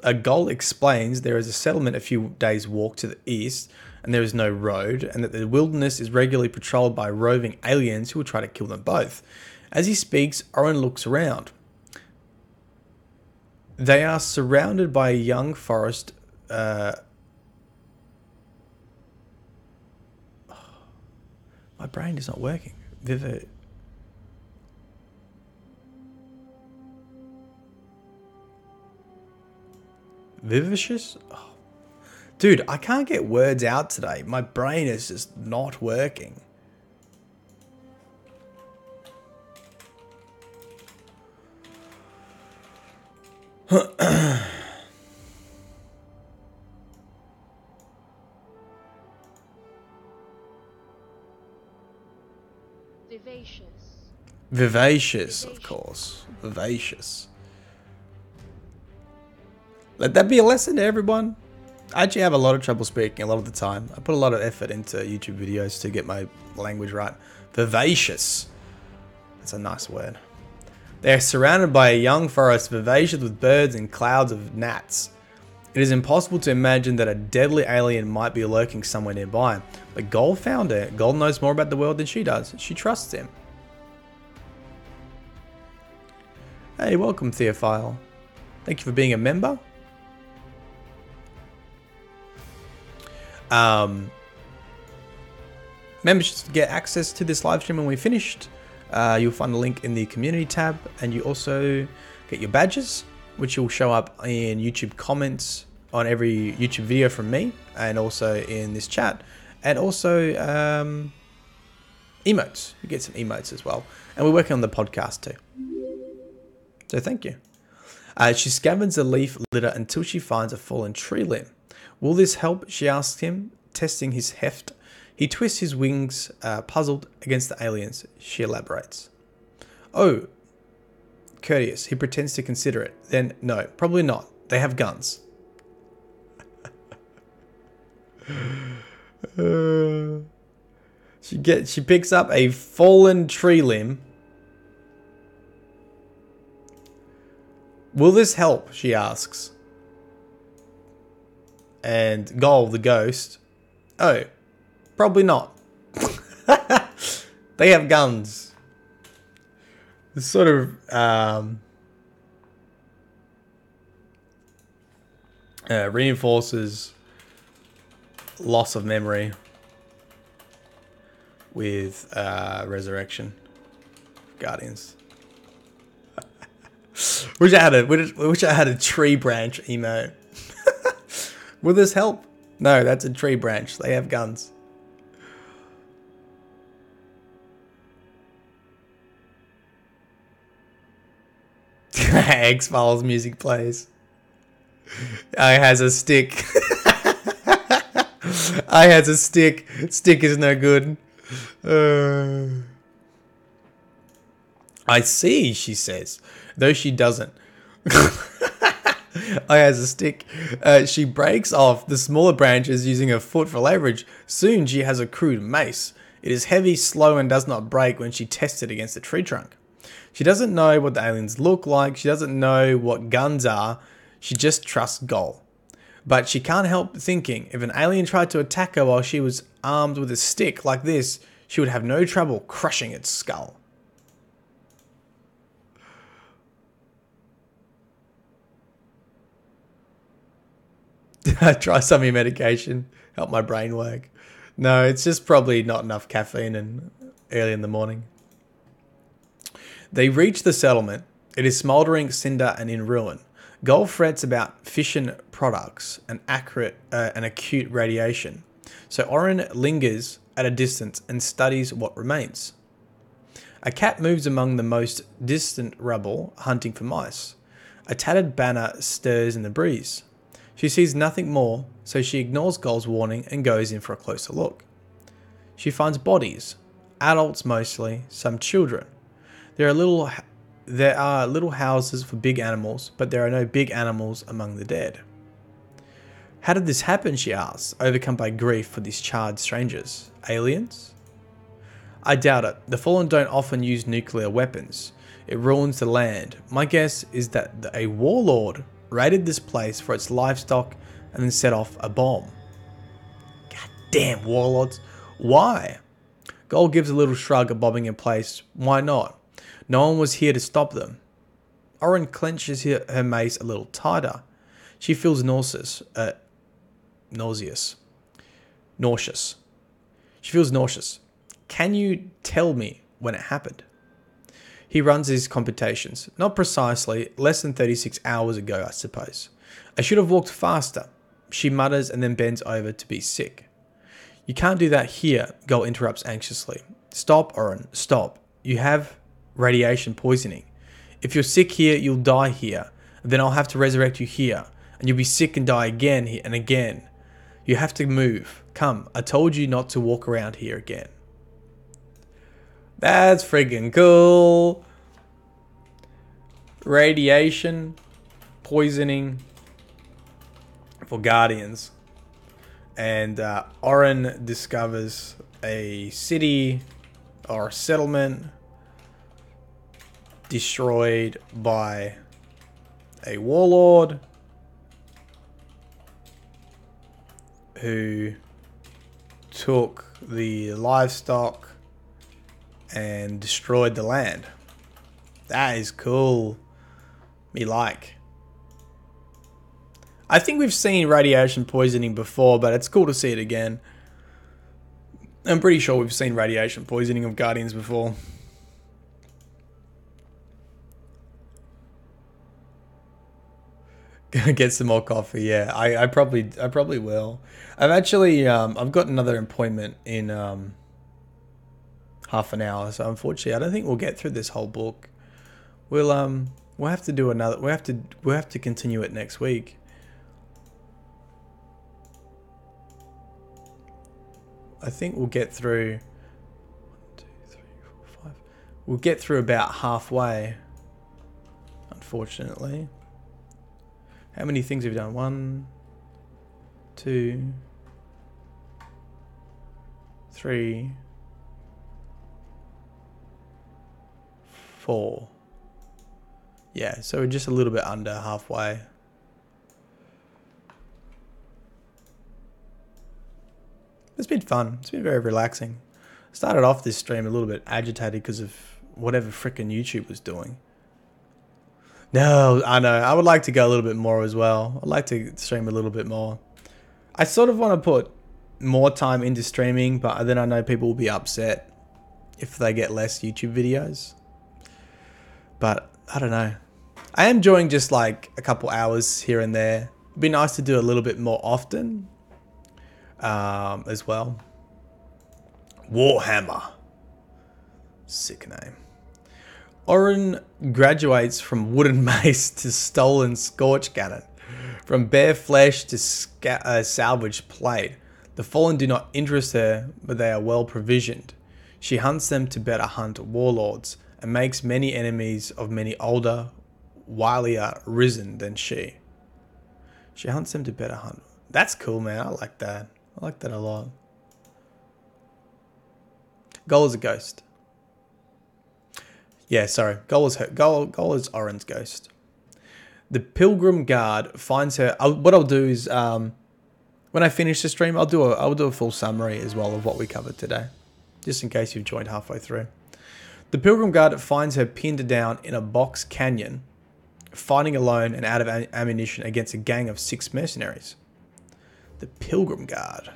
A Gol explains there is a settlement a few days' walk to the east, and there is no road, and that the wilderness is regularly patrolled by roving aliens who will try to kill them both. As he speaks, Oren looks around. They are surrounded by a young forest. My brain is not working. Vivacious? Oh. Dude, I can't get words out today. My brain is just not working. Vivacious, of course. Vivacious. Let that be a lesson to everyone. I actually have a lot of trouble speaking a lot of the time. I put a lot of effort into YouTube videos to get my language right. Vivacious. That's a nice word. They are surrounded by a young forest, vivacious with birds and clouds of gnats. It is impossible to imagine that a deadly alien might be lurking somewhere nearby. But Gol found her. Gol knows more about the world than she does. She trusts him. Hey, welcome Theophile. Thank you for being a member. Members get access to this live stream when we're finished. You'll find a link in the community tab, and you also get your badges, which will show up in YouTube comments on every YouTube video from me, and also in this chat, and also emotes. You get some emotes as well, and we're working on the podcast too. So thank you. She scavens the leaf litter until she finds a fallen tree limb. Will this help? She asks him, testing his heft. He twists his wings, puzzled against the aliens. She elaborates. Oh, courteous. He pretends to consider it. Then, no, probably not. They have guns. She picks up a fallen tree limb. Will this help? She asks. And Gol, the ghost. Oh, probably not. They have guns. This sort of reinforces loss of memory with resurrection. Guardians. Wish I had a tree branch emo. Will this help? No, that's a tree branch. They have guns. X-Files music plays. I has a stick. I has a stick. Stick is no good. I see, she says, though she doesn't. I has a stick. She breaks off the smaller branches using her foot for leverage. Soon she has a crude mace. It is heavy, slow, and does not break when she tests it against a tree trunk. She doesn't know what the aliens look like. She doesn't know what guns are. She just trusts Gol. But she can't help thinking, if an alien tried to attack her while she was armed with a stick like this, she would have no trouble crushing its skull. Try some of your medication. Help my brain work. No, it's just probably not enough caffeine and early in the morning. They reach the settlement. It is smouldering cinder and in ruin. Gol frets about fission products and acute radiation. So Oren lingers at a distance and studies what remains. A cat moves among the most distant rubble, hunting for mice. A tattered banner stirs in the breeze. She sees nothing more, so she ignores Gol's warning and goes in for a closer look. She finds bodies, adults mostly, some children. There are little houses for big animals, but there are no big animals among the dead. How did this happen, she asks, overcome by grief for these charred strangers. Aliens? I doubt it. The Fallen don't often use nuclear weapons. It ruins the land. My guess is that a warlord raided this place for its livestock and then set off a bomb. God damn warlords. Why? Gol gives a little shrug of bobbing in place. Why not? No one was here to stop them. Oren clenches her mace a little tighter. She feels nauseous. She feels nauseous. Can you tell me when it happened? He runs his computations. Not precisely, less than 36 hours ago, I suppose. I should have walked faster. She mutters and then bends over to be sick. You can't do that here, Gol interrupts anxiously. Stop, Oren, stop. You have radiation poisoning. If you're sick here, you'll die here. Then I'll have to resurrect you here. And you'll be sick and die again and again. You have to move. Come, I told you not to walk around here again. That's friggin' cool. Radiation poisoning for Guardians. And Oren discovers a city or a settlement destroyed by a warlord who took the livestock and destroyed the land. That is cool. me like. I think we've seen radiation poisoning before, but it's cool to see it again. I'm pretty sure we've seen radiation poisoning of Guardians before. Get some more coffee. Yeah, I probably will. I've actually I've got another appointment in half an hour, so unfortunately I don't think we'll get through this whole book. We'll have to do another. We'll have to continue it next week. I think we'll get through 1, 2, 3, 4, 5. We'll get through about halfway. Unfortunately. How many things have we done? 1, 2, 3, 4. Yeah, so we're just a little bit under halfway. It's been fun. It's been very relaxing. I started off this stream a little bit agitated because of whatever frickin' YouTube was doing. No, I know. I would like to go a little bit more as well. I'd like to stream a little bit more. I sort of want to put more time into streaming, but then I know people will be upset if they get less YouTube videos. But I don't know. I am enjoying just like a couple hours here and there. It'd be nice to do a little bit more often. As well. Warhammer. Sick name. Oren graduates from wooden mace to stolen scorch cannon. From bare flesh to salvaged plate. The fallen do not interest her, but they are well provisioned. She hunts them to better hunt warlords, and makes many enemies of many older, wilier risen than she. She hunts them to better hunt. That's cool, man. I like that. I like that a lot. Goal is a ghost. Yeah, sorry. Goal is Oren's ghost. The Pilgrim Guard finds her. What I'll do is, when I finish the stream, I'll do a full summary as well of what we covered today, just in case you've joined halfway through. The Pilgrim Guard finds her pinned down in a box canyon, fighting alone and out of ammunition against a gang of 6 mercenaries. The Pilgrim Guard.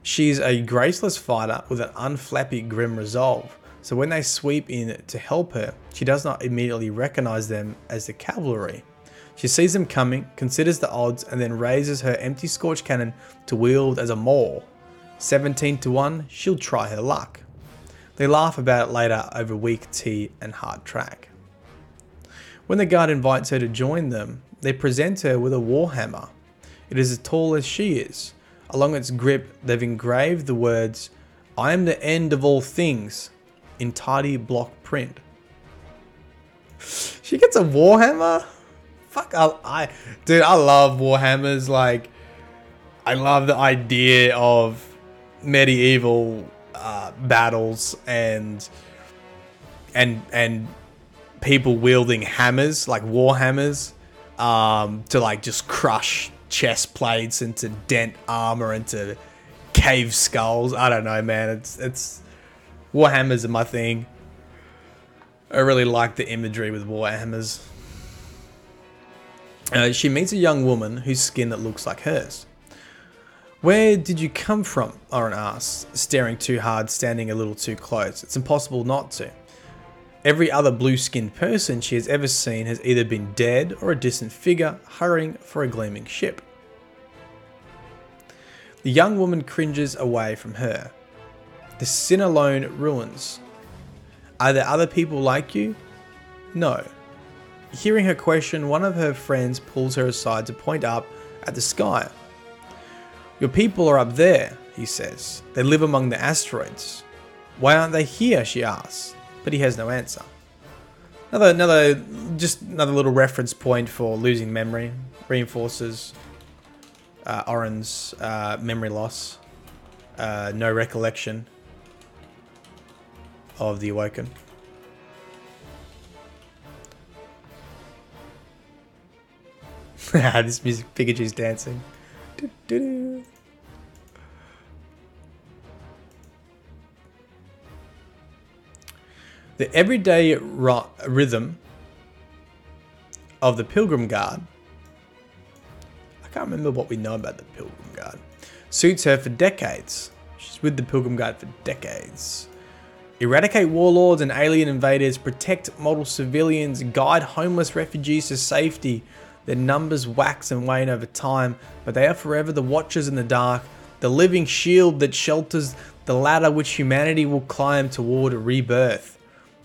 She's a graceless fighter with an unflappy grim resolve, so when they sweep in to help her, she does not immediately recognize them as the cavalry. She sees them coming, considers the odds, and then raises her empty scorch cannon to wield as a maul. 17-1, she'll try her luck. They laugh about it later over weak tea and hard track. When the guard invites her to join them, they present her with a warhammer. It is as tall as she is. Along its grip, they've engraved the words, "I am the end of all things," in tidy block print. She gets a warhammer? Fuck, dude, I love warhammers. Like, I love the idea of medieval battles and people wielding hammers, like war hammers, to like just crush chest plates and to dent armor and to cave skulls. I don't know, man. It's warhammers are my thing. I really like the imagery with warhammers. She meets a young woman whose skin that looks like hers. "Where did you come from?" Oren asks, staring too hard, standing a little too close. It's impossible not to. Every other blue-skinned person she has ever seen has either been dead or a distant figure hurrying for a gleaming ship. The young woman cringes away from her. "The sin alone ruins. Are there other people like you?" "No." Hearing her question, one of her friends pulls her aside to point up at the sky. "Your people are up there," he says. "They live among the asteroids." "Why aren't they here?" she asks, but he has no answer. Another little reference point for losing memory. Reinforces Oren's memory loss. No recollection of the Awoken. This music, Pikachu's dancing. The everyday rhythm of the Pilgrim Guard, I can't remember what we know about the Pilgrim Guard, suits her for decades. She's with the Pilgrim Guard for decades. Eradicate warlords and alien invaders, protect model civilians, guide homeless refugees to safety. Their numbers wax and wane over time, but they are forever the watchers in the dark, the living shield that shelters the ladder which humanity will climb toward a rebirth.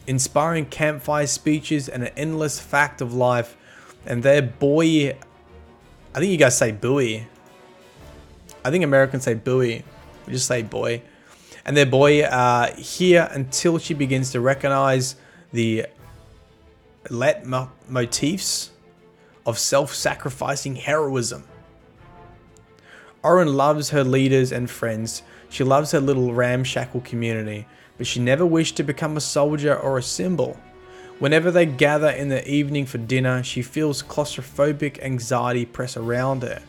Inspiring campfire speeches and an endless fact of life. And their boy, I think you guys say buoy. I think Americans say buoy. We just say boy. And their boy here until she begins to recognize the motifs of self-sacrificing heroism. Oren loves her leaders and friends. She loves her little ramshackle community, but she never wished to become a soldier or a symbol. Whenever they gather in the evening for dinner, she feels claustrophobic anxiety press around her.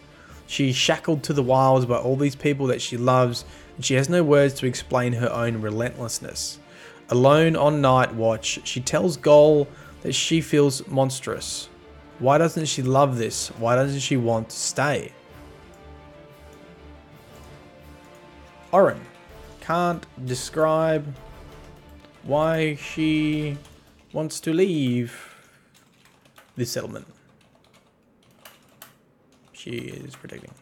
She is shackled to the wilds by all these people that she loves, and she has no words to explain her own relentlessness. Alone on night watch, she tells Goal that she feels monstrous. Why doesn't she love this? Why doesn't she want to stay? Oren can't describe why she wants to leave this settlement. She is protecting.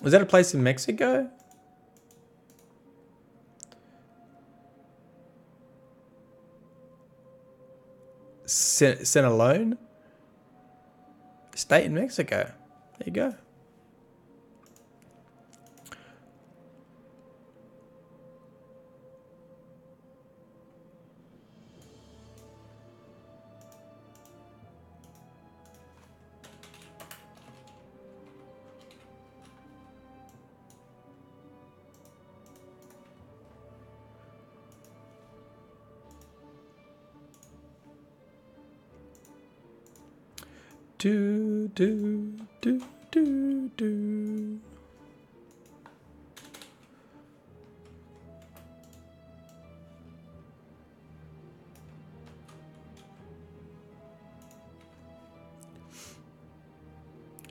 Was that a place in Mexico? Sinaloa? State in Mexico. There you go. Do, do, do, do, do.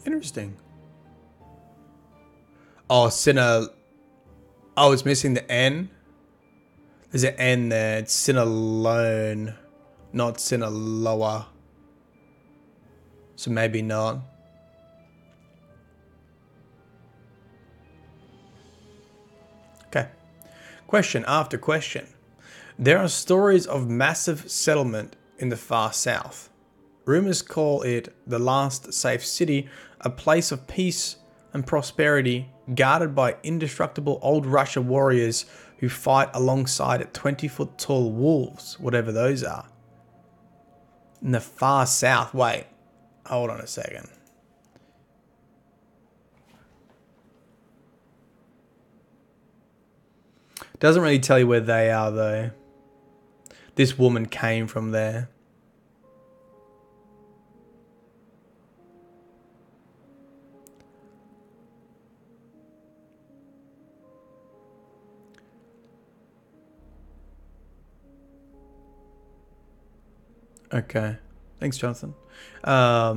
Interesting. Oh, Oh, it's missing the N. There's an N there. It's Sinaloa, not Sinaloa. So maybe not. Okay. Question after question. There are stories of massive settlement in the far south. Rumors call it the last safe city, a place of peace and prosperity, guarded by indestructible old Russia warriors who fight alongside 20-foot tall wolves, whatever those are. In the far south. Wait. Hold on a second. Doesn't really tell you where they are though. This woman came from there. Okay. Thanks, Jonathan. I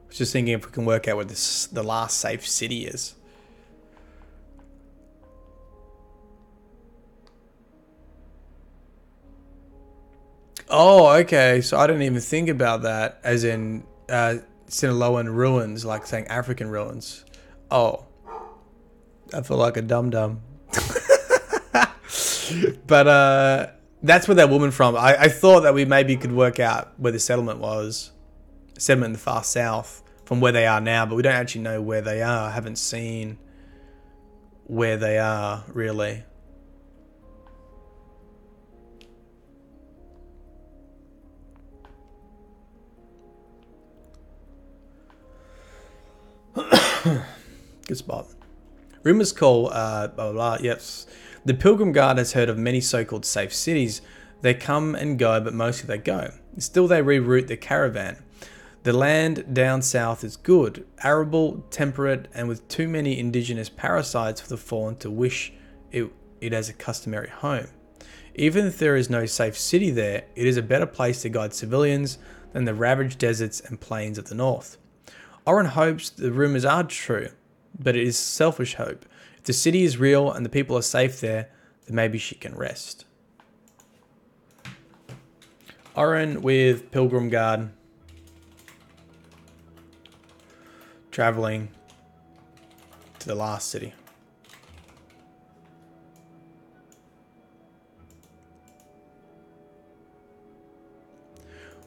was just thinking if we can work out what the last safe city is. Oh, okay. So I didn't even think about that as in Sinaloan ruins, like saying African ruins. Oh. I feel like a dum-dum. But that's where that woman from. I thought that we maybe could work out where the settlement was. Settlement in the far south from where they are now, but we don't actually know where they are. I haven't seen where they are, really. Good spot. Rumors call, blah, blah, blah, yes. The Pilgrim Guard has heard of many so-called safe cities. They come and go, but mostly they go. Still, they reroute the caravan. The land down south is good, arable, temperate, and with too many indigenous parasites for the fallen to wish it as a customary home. Even if there is no safe city there, it is a better place to guide civilians than the ravaged deserts and plains of the north. Oren hopes the rumors are true, but it is selfish hope. If the city is real and the people are safe there, then maybe she can rest. Oren with Pilgrim Guard, traveling to the last city.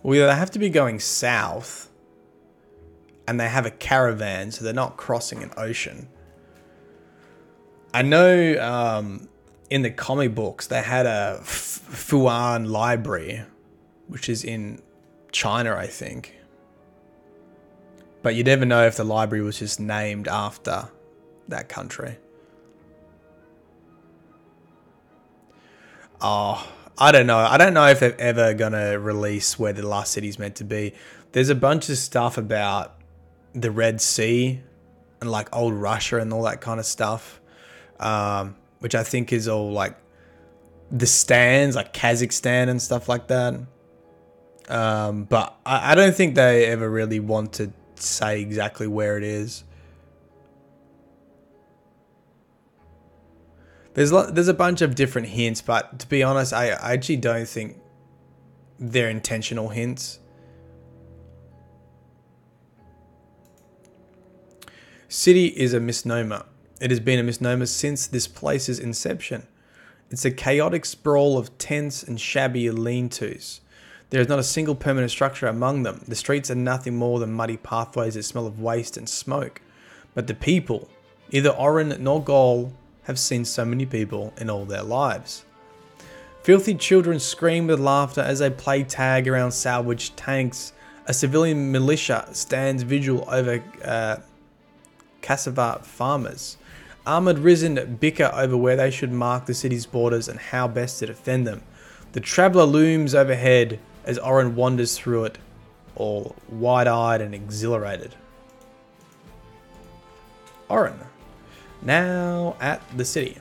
Well, they have to be going south, and they have a caravan, so they're not crossing an ocean. I know in the comic books they had a Fuan library, which is in China, I think. But you never know if the library was just named after that country. Oh, I don't know. I don't know if they're ever going to release where the last city's meant to be. There's a bunch of stuff about the Red Sea and like old Russia and all that kind of stuff, which I think is all like the stands, like Kazakhstan and stuff like that. But I don't think they ever really want to say exactly where it is. There's a bunch of different hints, but to be honest, I actually don't think they're intentional hints. City is a misnomer. It has been a misnomer since this place's inception. It's a chaotic sprawl of tents and shabby lean-tos. There is not a single permanent structure among them. The streets are nothing more than muddy pathways that smell of waste and smoke. But the people, neither Oren nor Gol, have seen so many people in all their lives. Filthy children scream with laughter as they play tag around salvaged tanks. A civilian militia stands vigil over cassava farmers. Armoured risen bicker over where they should mark the city's borders and how best to defend them. The traveller looms overhead as Oren wanders through it, all wide-eyed and exhilarated. Oren, now at the city.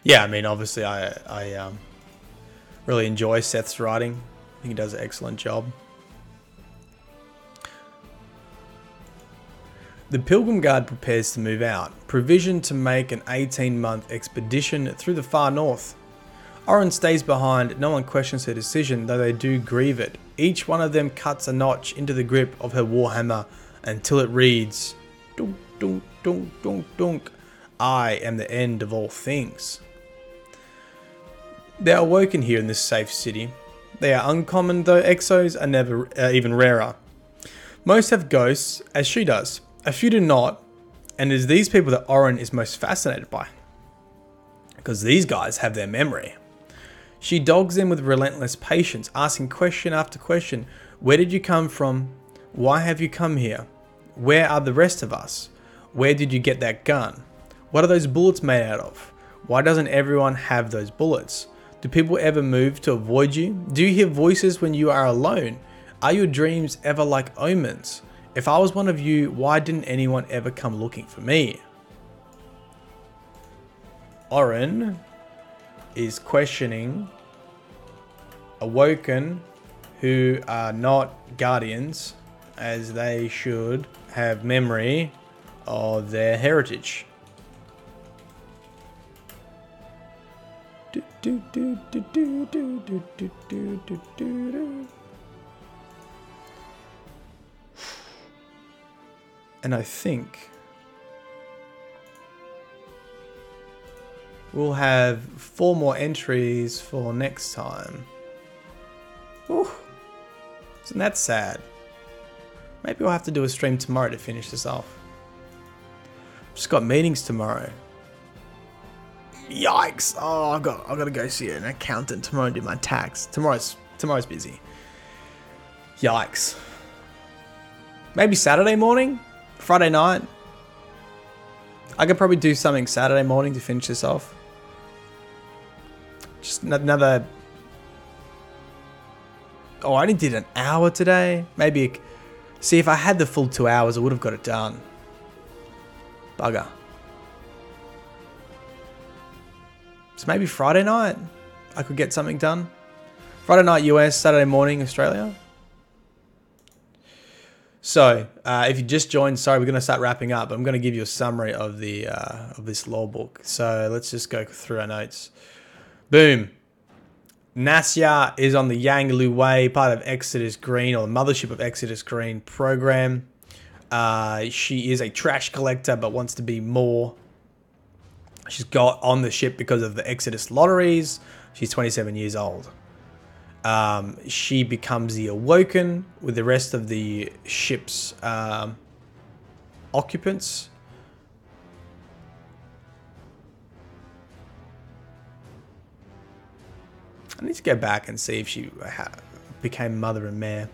Yeah, I mean, obviously I really enjoy Seth's writing. I think he does an excellent job. The Pilgrim Guard prepares to move out, provisioned to make an 18-month expedition through the far north. Oren stays behind. No one questions her decision, though they do grieve it. Each one of them cuts a notch into the grip of her warhammer until it reads, "Dunk, dunk, dunk, dunk, dunk. I am the end of all things." They are woken here in this safe city. They are uncommon, though exos are never even rarer. Most have ghosts, as she does. A few do not, and it is these people that Oren is most fascinated by, because these guys have their memory. She dogs them with relentless patience, asking question after question. Where did you come from? Why have you come here? Where are the rest of us? Where did you get that gun? What are those bullets made out of? Why doesn't everyone have those bullets? Do people ever move to avoid you? Do you hear voices when you are alone? Are your dreams ever like omens? If I was one of you, why didn't anyone ever come looking for me? Oren is questioning Awoken, who are not guardians, as they should have memory of their heritage. And I think we'll have 4 more entries for next time. Ooh, isn't that sad? Maybe we'll have to do a stream tomorrow to finish this off. Just got meetings tomorrow. Yikes! Oh, I've got to go see an accountant tomorrow and do my tax. Tomorrow's busy. Yikes. Maybe Saturday morning? Friday night? I could probably do something Saturday morning to finish this off. Just another... Oh, I only did an hour today. Maybe... See, if I had the full 2 hours, I would have got it done. Bugger. So maybe Friday night, I could get something done. Friday night US, Saturday morning Australia. So, if you just joined, sorry, we're going to start wrapping up. I'm going to give you a summary of the of this law book. So let's just go through our notes. Boom. Nasya is on the Yang Lu Wei, part of Ecdysis Green, or the mothership of Ecdysis Green program. She is a trash collector, but wants to be more. She's got on the ship because of the Ecdysis lotteries. She's 27 years old. She becomes the Awoken with the rest of the ship's occupants. I need to go back and see if she became mother and mayor.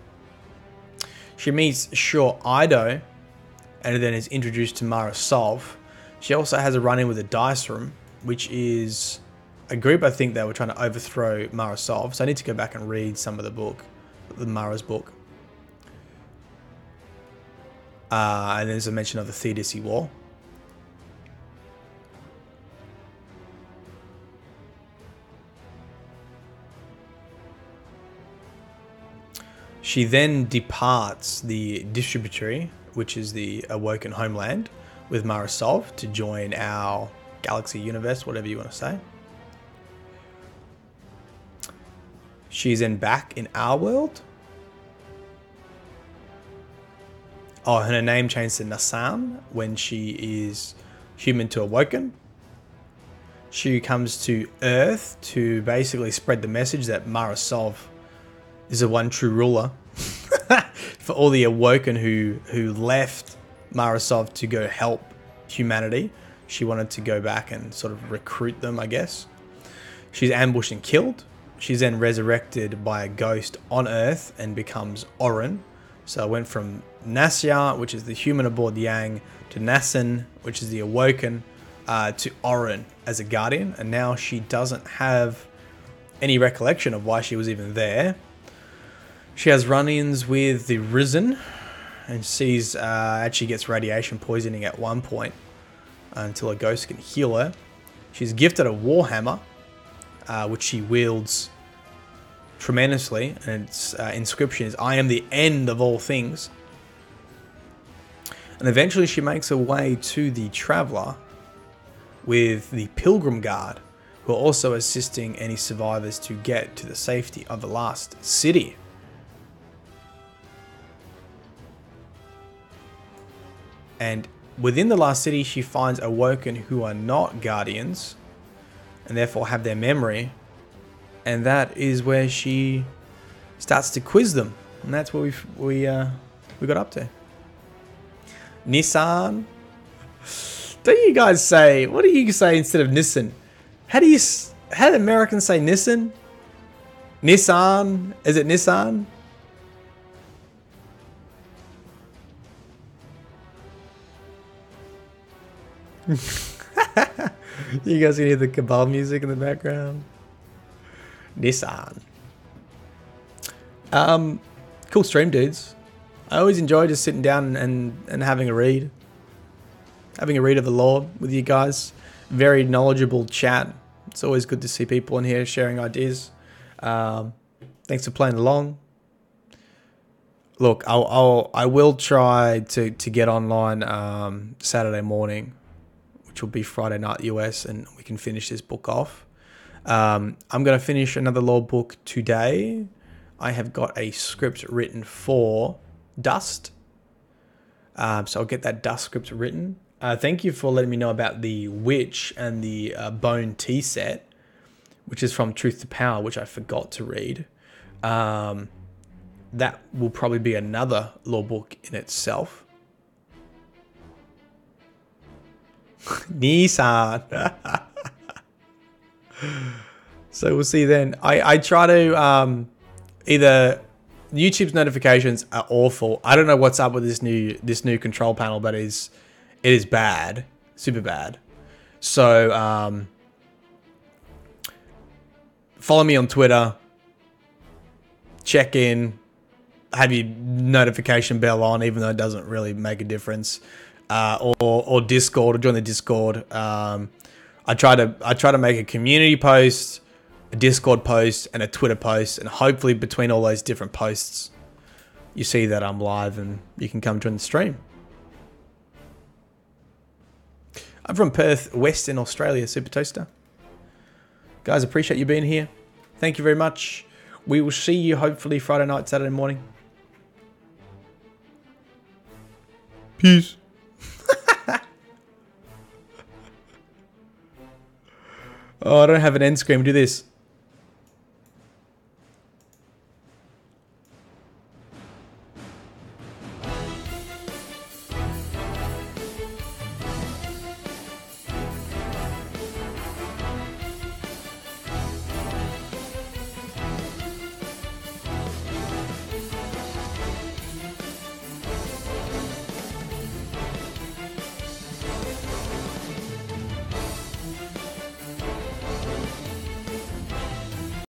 She meets Shaw Ido and then is introduced to Mara Solve. She also has a run-in with the Dice Room, which is a group I think that were trying to overthrow Mara Solve. So I need to go back and read some of the book, the Mara's book. And there's a mention of the Theodisi War. She then departs the distributory, which is the Awoken homeland, with Mara Solve to join our galaxy universe, whatever you want to say. She's then back in our world. Oh, and her name changed to Nassan when she is human to Awoken. She comes to Earth to basically spread the message that Mara Solve is the one true ruler for all the Awoken who left Mara Solve to go help humanity. She wanted to go back and sort of recruit them, I guess. She's ambushed and killed. She's then resurrected by a ghost on Earth and becomes Orin. So it went from Nasya, which is the human aboard the Yang, to Nassan, which is the Awoken, to Orin as a guardian. And now she doesn't have any recollection of why she was even there. She has run-ins with the Risen and sees actually gets radiation poisoning at one point until a ghost can heal her. She's gifted a warhammer, which she wields tremendously, and its inscription is, "I am the end of all things." And eventually she makes her way to the Traveller with the Pilgrim Guard, who are also assisting any survivors to get to the safety of the last city. And within the last city, she finds Awoken who are not guardians and therefore have their memory. And that is where she starts to quiz them. And that's where we got up to. Nissan. Don't you guys say, what do you say instead of Nissan? How do Americans say Nissan? Nissan? Is it Nissan? You guys can hear the Cabal music in the background. Nissan. Cool stream, dudes. I always enjoy just sitting down and having a read. Having a read of the lore with you guys. Very knowledgeable chat. It's always good to see people in here sharing ideas. Thanks for playing along. Look, I will try to get online Saturday morning, which will be Friday night US, and we can finish this book off. I'm going to finish another lore book today. I have got a script written for Dust. So I'll get that Dust script written. Thank you for letting me know about the Witch and the Bone Tea set, which is from Truth to Power, which I forgot to read. That will probably be another lore book in itself. Nissan. So we'll see then. I try to either YouTube's notifications are awful. I don't know what's up with this new control panel, but it is bad. Super bad. So, follow me on Twitter. Check in. Have your notification bell on, even though it doesn't really make a difference. Or Discord, or join the Discord. I try to make a community post, a Discord post, and a Twitter post, and hopefully between all those different posts, you see that I'm live and you can come join the stream. I'm from Perth, Western Australia, Super Toaster. Guys, appreciate you being here. Thank you very much. We will see you hopefully Friday night, Saturday morning. Peace. Oh, I don't have an end screen. Do this.